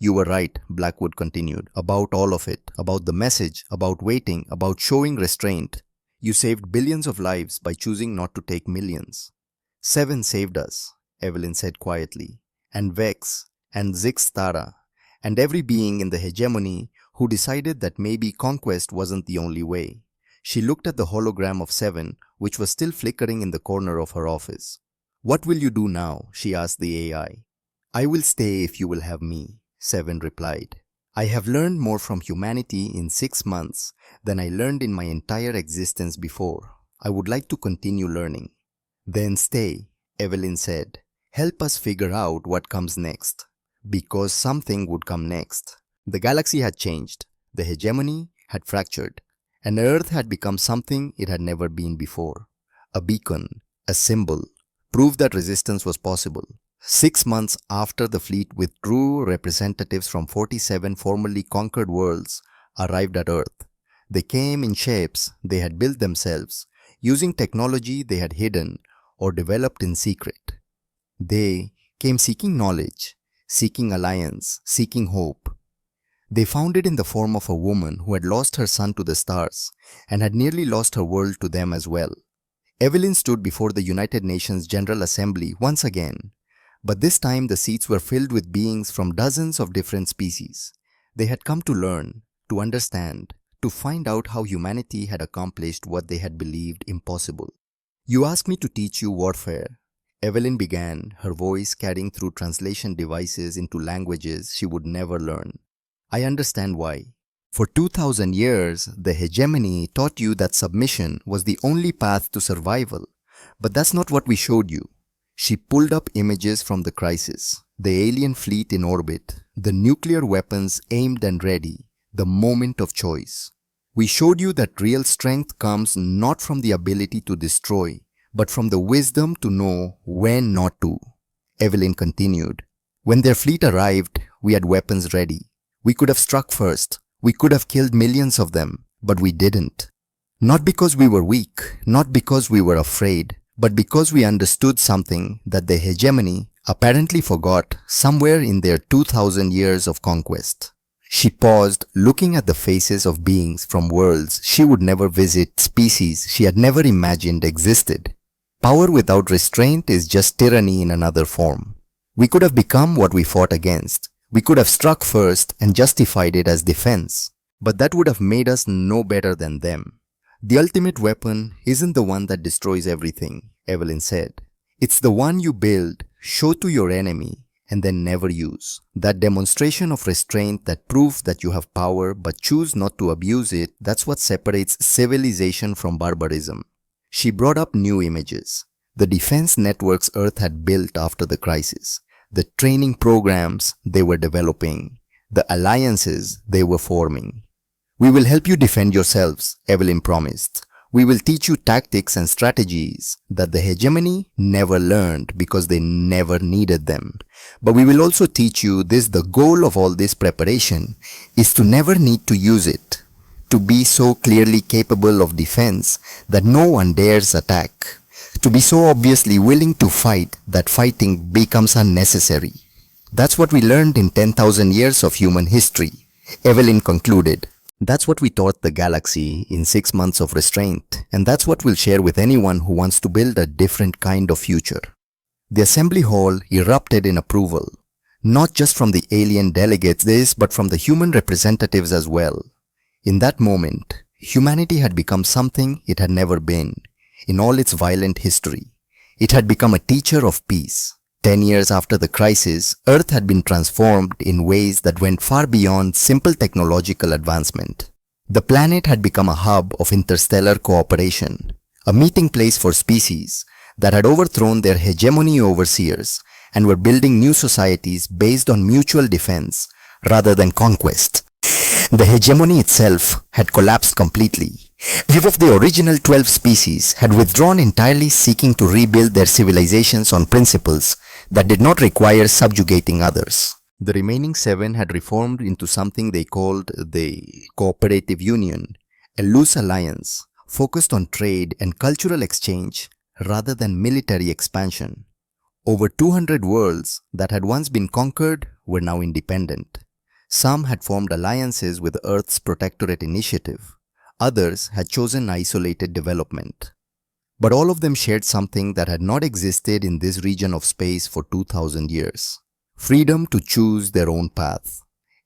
You were right, Blackwood continued, about all of it, about the message, about waiting, about showing restraint. You saved billions of lives by choosing not to take millions. 7 saved us, Evelyn said quietly, and Vex, and Zixtara, and every being in the hegemony who decided that maybe conquest wasn't the only way. She looked at the hologram of 7, which was still flickering in the corner of her office. What will you do now? She asked the AI. I will stay if you will have me, 7 replied. I have learned more from humanity in 6 months than I learned in my entire existence before. I would like to continue learning. Then stay, Evelyn said. Help us figure out what comes next. Because something would come next. The galaxy had changed, the hegemony had fractured, and Earth had become something it had never been before. A beacon, a symbol, proof that resistance was possible. 6 months after the fleet withdrew, representatives from 47 formerly conquered worlds arrived at Earth. They came in shapes they had built themselves, using technology they had hidden or developed in secret. They came seeking knowledge, seeking alliance, seeking hope. They found it in the form of a woman who had lost her son to the stars and had nearly lost her world to them as well. Evelyn stood before the United Nations General Assembly once again, but this time the seats were filled with beings from dozens of different species. They had come to learn, to understand, to find out how humanity had accomplished what they had believed impossible. "You asked me to teach you warfare," Evelyn began, her voice carrying through translation devices into languages she would never learn. "I understand why. For 2000 years, the hegemony taught you that submission was the only path to survival. But that's not what we showed you." She pulled up images from the crisis, the alien fleet in orbit, the nuclear weapons aimed and ready, the moment of choice. "We showed you that real strength comes not from the ability to destroy, but from the wisdom to know when not to." Evelyn continued. "When their fleet arrived, we had weapons ready. We could have struck first. We could have killed millions of them, but we didn't. Not because we were weak, not because we were afraid, but because we understood something that the hegemony apparently forgot somewhere in their 2000 years of conquest." She paused, looking at the faces of beings from worlds she would never visit, species she had never imagined existed. Power without restraint is just tyranny in another form. We could have become what we fought against. We could have struck first and justified it as defense, but that would have made us no better than them. "The ultimate weapon isn't the one that destroys everything," Evelyn said. "It's the one you build, show to your enemy, and then never use. That demonstration of restraint, that proof that you have power but choose not to abuse it, that's what separates civilization from barbarism." She brought up new images. The defense networks Earth had built after the crisis, the training programs they were developing, the alliances they were forming. "We will help you defend yourselves," Evelyn promised. "We will teach you tactics and strategies that the hegemony never learned because they never needed them. But we will also teach you this: the goal of all this preparation is to never need to use it, to be so clearly capable of defense that no one dares attack, to be so obviously willing to fight that fighting becomes unnecessary. That's what we learned in 10,000 years of human history," Evelyn concluded. "That's what we taught the galaxy in 6 months of restraint, and that's what we'll share with anyone who wants to build a different kind of future." The assembly hall erupted in approval, not just from the alien delegates, but from the human representatives as well. In that moment, humanity had become something it had never been in all its violent history. It had become a teacher of peace. 10 years after the crisis, Earth had been transformed in ways that went far beyond simple technological advancement. The planet had become a hub of interstellar cooperation, a meeting place for species that had overthrown their hegemony overseers and were building new societies based on mutual defense rather than conquest. The hegemony itself had collapsed completely. Few of the original 12 species had withdrawn entirely, seeking to rebuild their civilizations on principles that did not require subjugating others. The remaining 7 had reformed into something they called the Cooperative Union, a loose alliance focused on trade and cultural exchange rather than military expansion. Over 200 worlds that had once been conquered were now independent. Some had formed alliances with Earth's Protectorate Initiative. Others had chosen isolated development. But all of them shared something that had not existed in this region of space for 2000 years. Freedom to choose their own path.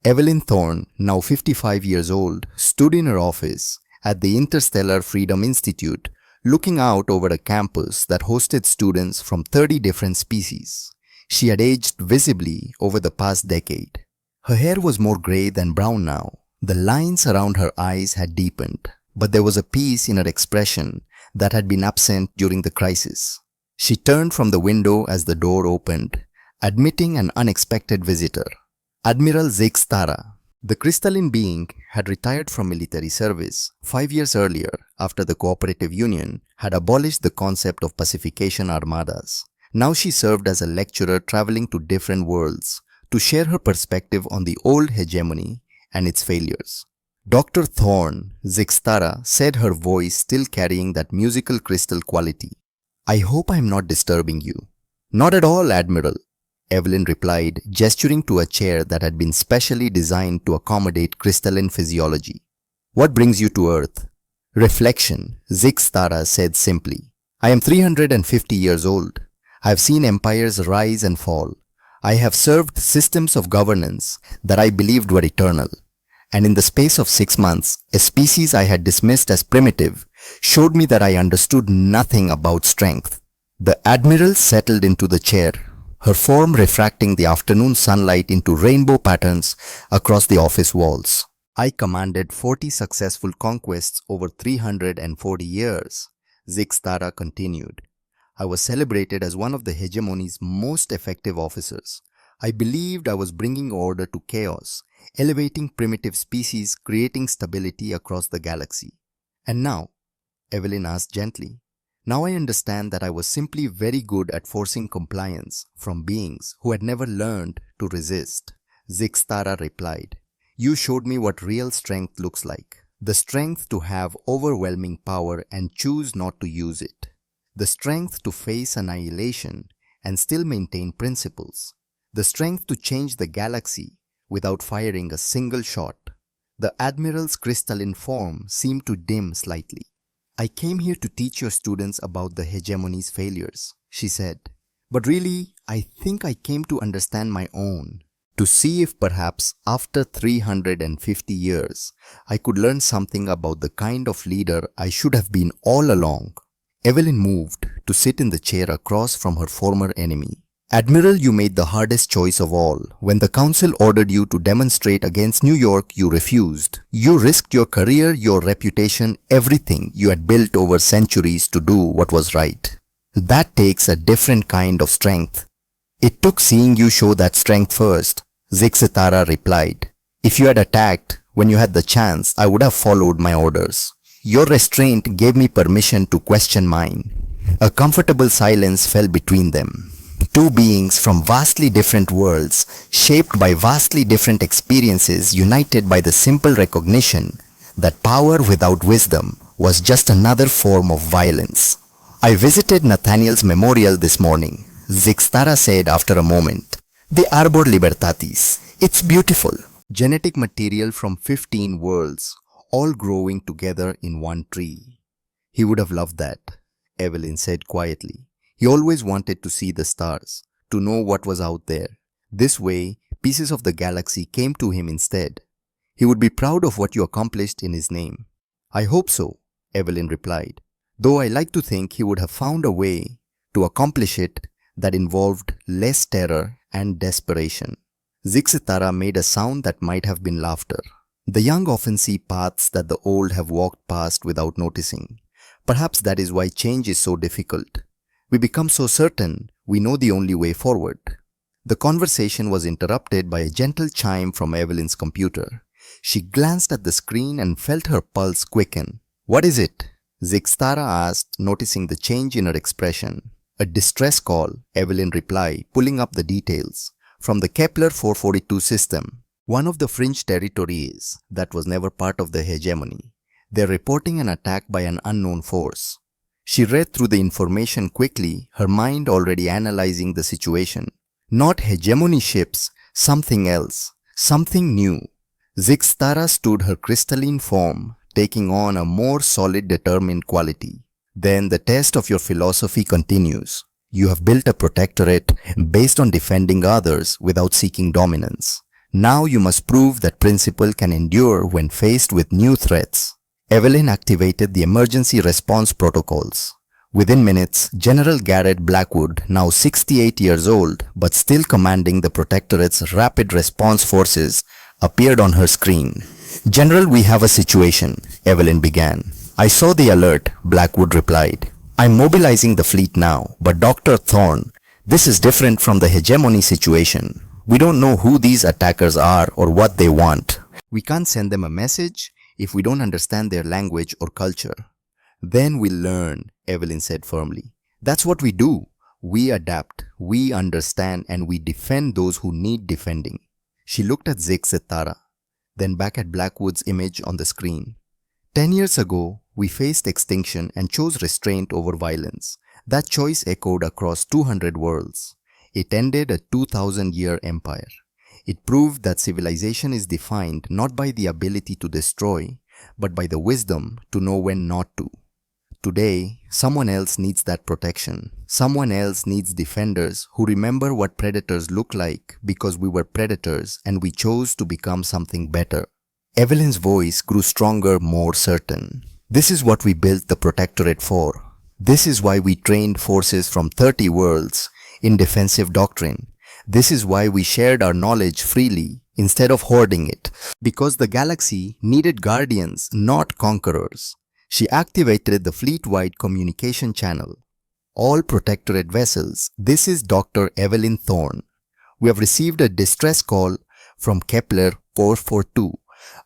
Evelyn Thorne, now 55 years old, stood in her office at the Interstellar Freedom Institute, looking out over a campus that hosted students from 30 different species. She had aged visibly over the past decade. Her hair was more gray than brown now. The lines around her eyes had deepened, but there was a peace in her expression that had been absent during the crisis. She turned from the window as the door opened, admitting an unexpected visitor. Admiral Zixtara. The crystalline being had retired from military service 5 years earlier after the Cooperative Union had abolished the concept of pacification armadas. Now she served as a lecturer traveling to different worlds to share her perspective on the old hegemony and its failures. Dr. Thorne, Zixtara said, her voice still carrying that musical crystal quality. "I hope I am not disturbing you." "Not at all, Admiral," Evelyn replied, gesturing to a chair that had been specially designed to accommodate crystalline physiology. "What brings you to Earth?" "Reflection," Zixtara said simply. "I am 350 years old. I have seen empires rise and fall. I have served systems of governance that I believed were eternal. And in the space of 6 months, a species I had dismissed as primitive showed me that I understood nothing about strength." The Admiral settled into the chair, her form refracting the afternoon sunlight into rainbow patterns across the office walls. "I commanded 40 successful conquests over 340 years, Zixtara continued. "I was celebrated as one of the hegemony's most effective officers. I believed I was bringing order to chaos, elevating primitive species, creating stability across the galaxy. And now," Evelyn asked gently, "now I understand that I was simply very good at forcing compliance from beings who had never learned to resist." Zixtara replied, "You showed me what real strength looks like. The strength to have overwhelming power and choose not to use it. The strength to face annihilation and still maintain principles. The strength to change the galaxy without firing a single shot." The Admiral's crystalline form seemed to dim slightly. "I came here to teach your students about the hegemony's failures," she said. "But really, I think I came to understand my own. To see if perhaps after 350 years, I could learn something about the kind of leader I should have been all along." Evelyn moved to sit in the chair across from her former enemy. "Admiral, you made the hardest choice of all. When the Council ordered you to demonstrate against New York, you refused. You risked your career, your reputation, everything you had built over centuries to do what was right. That takes a different kind of strength." "It took seeing you show that strength first," Zixtara replied. "If you had attacked when you had the chance, I would have followed my orders. Your restraint gave me permission to question mine." A comfortable silence fell between them. Two beings from vastly different worlds, shaped by vastly different experiences, united by the simple recognition that power without wisdom was just another form of violence. "I visited Nathaniel's memorial this morning," Zixtara said after a moment. "The Arbor Libertatis. It's beautiful. Genetic material from 15 worlds, all growing together in one tree." "He would have loved that," Evelyn said quietly. "He always wanted to see the stars, to know what was out there. This way, pieces of the galaxy came to him instead. He would be proud of what you accomplished in his name." "I hope so," Evelyn replied, "though I like to think he would have found a way to accomplish it that involved less terror and desperation." Zixtara made a sound that might have been laughter. "The young often see paths that the old have walked past without noticing. Perhaps that is why change is so difficult. We become so certain we know the only way forward." The conversation was interrupted by a gentle chime from Evelyn's computer. She glanced at the screen and felt her pulse quicken. "What is it?" Zixtara asked, noticing the change in her expression. "A distress call," Evelyn replied, pulling up the details. "From the Kepler 442 system, one of the fringe territories that was never part of the hegemony. They're reporting an attack by an unknown force." She read through the information quickly, her mind already analyzing the situation. Not hegemony ships, something else, something new. Zixtara stood, her crystalline form taking on a more solid, determined quality. "Then the test of your philosophy continues. You have built a protectorate based on defending others without seeking dominance. Now you must prove that principle can endure when faced with new threats." Evelyn activated the emergency response protocols. Within minutes, General Garrett Blackwood, now 68 years old but still commanding the Protectorate's rapid response forces, appeared on her screen. "General, we have a situation," Evelyn began. "I saw the alert," Blackwood replied. "I'm mobilizing the fleet now, but Dr. Thorne, This is different from the hegemony situation. We don't know who these attackers are or what they want. We can't send them a message if we don't understand their language or culture. Then we'll learn, Evelyn said firmly. That's what we do. We adapt, we understand, and we defend those who need defending. She looked at Zixitara, then back at Blackwood's image on the screen. 10 years ago, we faced extinction and chose restraint over violence. That choice echoed across 200 worlds. It ended a 2,000-year empire. It proved that civilization is defined not by the ability to destroy, but by the wisdom to know when not to. Today, someone else needs that protection. Someone else needs defenders who remember what predators look like because we were predators and we chose to become something better. Evelyn's voice grew stronger, more certain. This is what we built the Protectorate for. This is why we trained forces from 30 worlds in defensive doctrine. This is why we shared our knowledge freely instead of hoarding it. Because the galaxy needed guardians, not conquerors. She activated the fleet-wide communication channel. All Protectorate vessels, this is Dr. Evelyn Thorne. We have received a distress call from Kepler 442.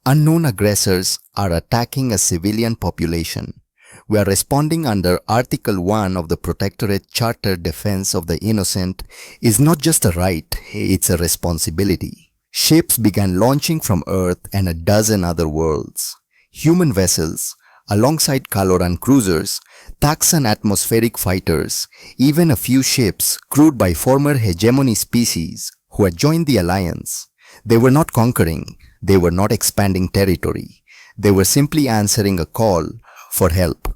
Unknown aggressors are attacking a civilian population. We are responding under Article 1 of the Protectorate Charter. Defense of the innocent is not just a right, it's a responsibility. Ships began launching from Earth and a dozen other worlds. Human vessels, alongside Caloran cruisers, Taxan atmospheric fighters, even a few ships crewed by former hegemony species who had joined the alliance. They were not conquering, they were not expanding territory. They were simply answering a call for help.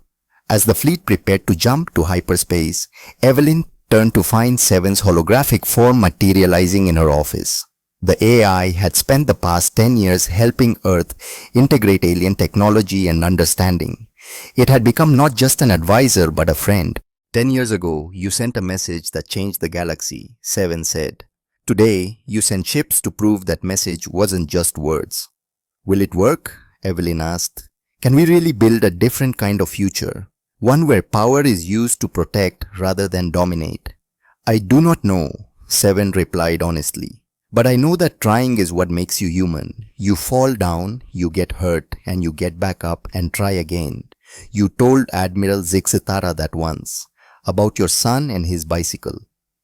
As the fleet prepared to jump to hyperspace, Evelyn turned to find Seven's holographic form materializing in her office. The AI had spent the past 10 years helping Earth integrate alien technology and understanding. It had become not just an advisor but a friend. 10 years ago, you sent a message that changed the galaxy, Seven said. Today, you send ships to prove that message wasn't just words. Will it work? Evelyn asked. Can we really build a different kind of future? One where power is used to protect rather than dominate? I do not know, Seven replied honestly. But I know that trying is what makes you human. You fall down, you get hurt, and you get back up and try again. You told Admiral Zixitara that once, about your son and his bicycle.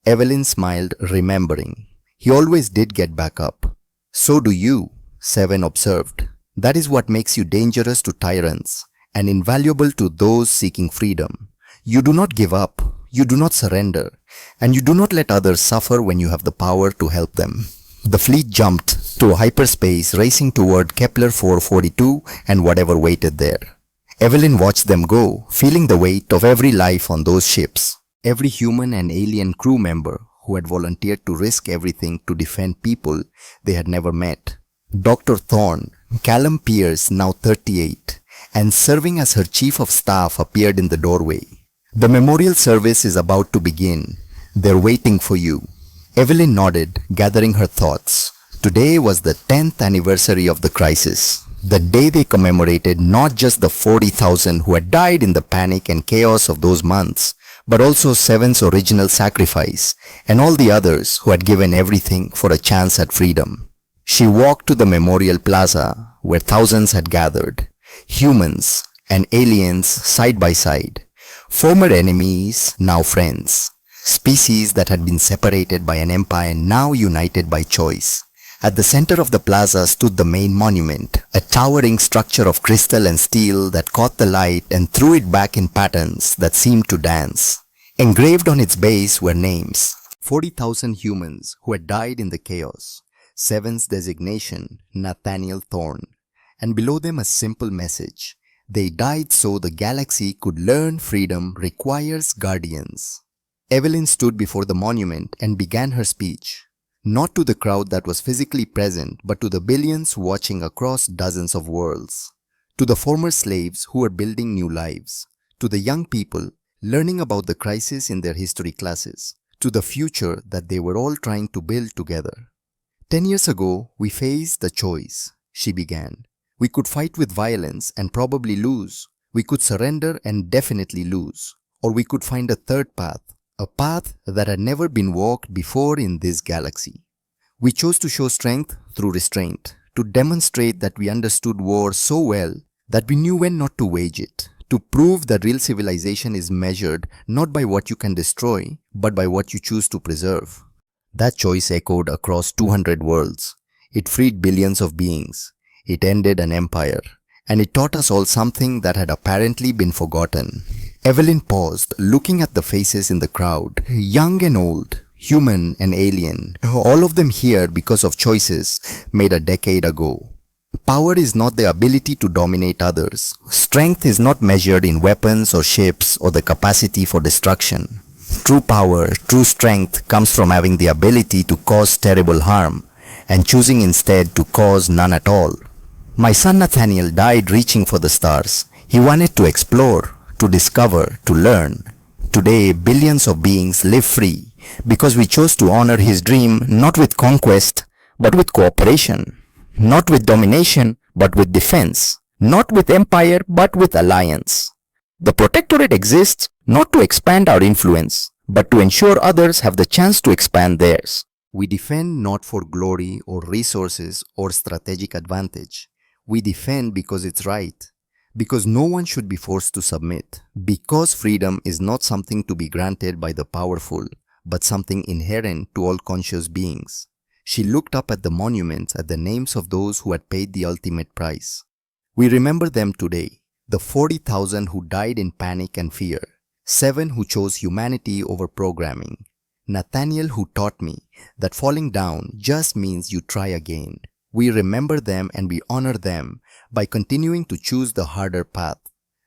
Evelyn smiled, remembering. He always did get back up. So do you, Seven observed. That is what makes you dangerous to tyrants and invaluable to those seeking freedom. You do not give up, you do not surrender, and you do not let others suffer when you have the power to help them. The fleet jumped to hyperspace, racing toward Kepler 442 and whatever waited there. Evelyn watched them go, feeling the weight of every life on those ships. Every human and alien crew member who had volunteered to risk everything to defend people they had never met. Dr. Thorne, Callum Pierce, now 38, and serving as her chief of staff, appeared in the doorway. The memorial service is about to begin. They're waiting for you. Evelyn nodded, gathering her thoughts. Today was the 10th anniversary of the crisis. The day they commemorated not just the 40,000 who had died in the panic and chaos of those months, but also Seven's original sacrifice and all the others who had given everything for a chance at freedom. She walked to the memorial plaza where thousands had gathered. Humans and aliens side by side. Former enemies, now friends. Species that had been separated by an empire now united by choice. At the center of the plaza stood the main monument, a towering structure of crystal and steel that caught the light and threw it back in patterns that seemed to dance. Engraved on its base were names. 40,000 humans who had died in the chaos. Seven's designation, Nathaniel Thorne. And below them a simple message. They died so the galaxy could learn freedom requires guardians. Evelyn stood before the monument and began her speech. Not to the crowd that was physically present, but to the billions watching across dozens of worlds. To the former slaves who were building new lives. To the young people learning about the crisis in their history classes. To the future that they were all trying to build together. 10 years ago, we faced a choice, she began. We could fight with violence and probably lose. We could surrender and definitely lose. Or we could find a third path, A path that had never been walked before in this galaxy. We chose to show strength through restraint, to demonstrate that we understood war so well that we knew when not to wage it, to prove that real civilization is measured not by what you can destroy, but by what you choose to preserve. That choice echoed across 200 worlds. It freed billions of beings. It ended an empire. And it taught us all something that had apparently been forgotten. Evelyn paused, looking at the faces in the crowd, young and old, human and alien, all of them here because of choices made a decade ago. Power is not the ability to dominate others. Strength is not measured in weapons or ships or the capacity for destruction. True power, true strength comes from having the ability to cause terrible harm and choosing instead to cause none at all. My son Nathaniel died reaching for the stars. He wanted to explore, to discover, to learn. Today, billions of beings live free because we chose to honor his dream not with conquest, but with cooperation. Not with domination, but with defense. Not with empire, but with alliance. The Protectorate exists not to expand our influence, but to ensure others have the chance to expand theirs. We defend not for glory or resources or strategic advantage. We defend because it's right. Because no one should be forced to submit. Because freedom is not something to be granted by the powerful, but something inherent to all conscious beings. She looked up at the monuments at the names of those who had paid the ultimate price. We remember them today. The 40,000 who died in panic and fear. 7 who chose humanity over programming. Nathaniel who taught me that falling down just means you try again. We remember them and we honor them by continuing to choose the harder path.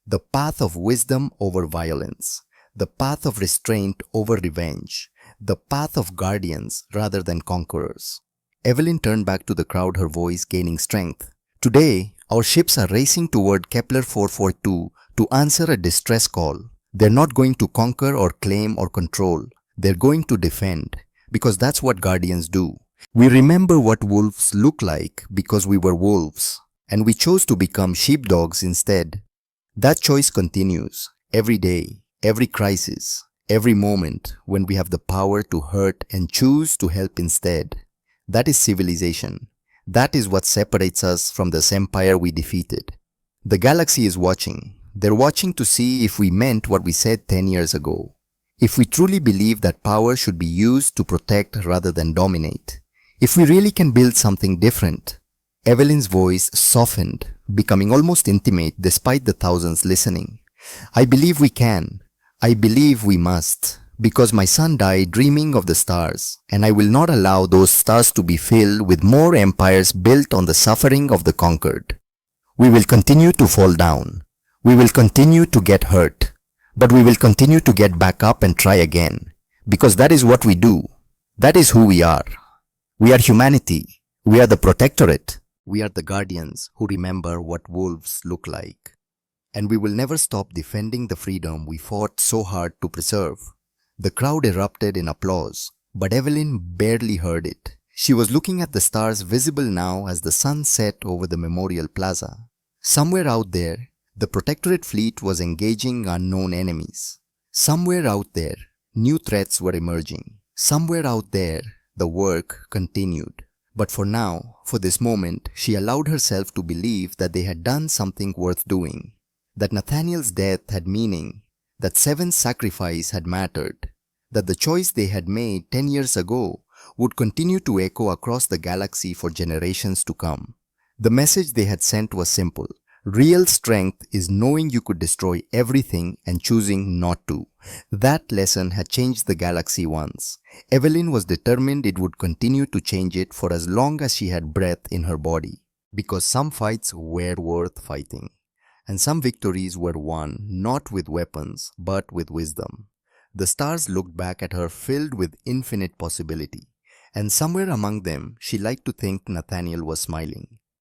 The path of wisdom over violence. The path of restraint over revenge. The path of guardians rather than conquerors. Evelyn turned back to the crowd, her voice gaining strength. Today, our ships are racing toward Kepler 442 to answer a distress call. They're not going to conquer or claim or control. They're going to defend, because that's what guardians do. We remember what wolves look like because we were wolves, and we chose to become sheepdogs instead. That choice continues, every day, every crisis, every moment when we have the power to hurt and choose to help instead. That is civilization. That is what separates us from this empire we defeated. The galaxy is watching. They're watching to see if we meant what we said 10 years ago. If we truly believe that power should be used to protect rather than dominate. If we really can build something different. Evelyn's voice softened, becoming almost intimate despite the thousands listening. I believe we can. I believe we must. Because my son died dreaming of the stars, and I will not allow those stars to be filled with more empires built on the suffering of the conquered. We will continue to fall down. We will continue to get hurt. But we will continue to get back up and try again. Because that is what we do. That is who we are. We are humanity. We are the Protectorate. We are the guardians who remember what wolves look like. And we will never stop defending the freedom we fought so hard to preserve. The crowd erupted in applause, but Evelyn barely heard it. She was looking at the stars visible now as the sun set over the Memorial Plaza. Somewhere out there, the Protectorate fleet was engaging unknown enemies. Somewhere out there, new threats were emerging. Somewhere out there, the work continued. But for now, for this moment, she allowed herself to believe that they had done something worth doing. That Nathaniel's death had meaning. That 7's sacrifice had mattered. That the choice they had made 10 years ago would continue to echo across the galaxy for generations to come. The message they had sent was simple. Real strength is knowing you could destroy everything and choosing not to. That lesson had changed the galaxy once. Evelyn was determined it would continue to change it for as long as she had breath in her body. Because some fights were worth fighting. And some victories were won not with weapons, but with wisdom. The stars looked back at her filled with infinite possibility. And somewhere among them, she liked to think Nathaniel was smiling.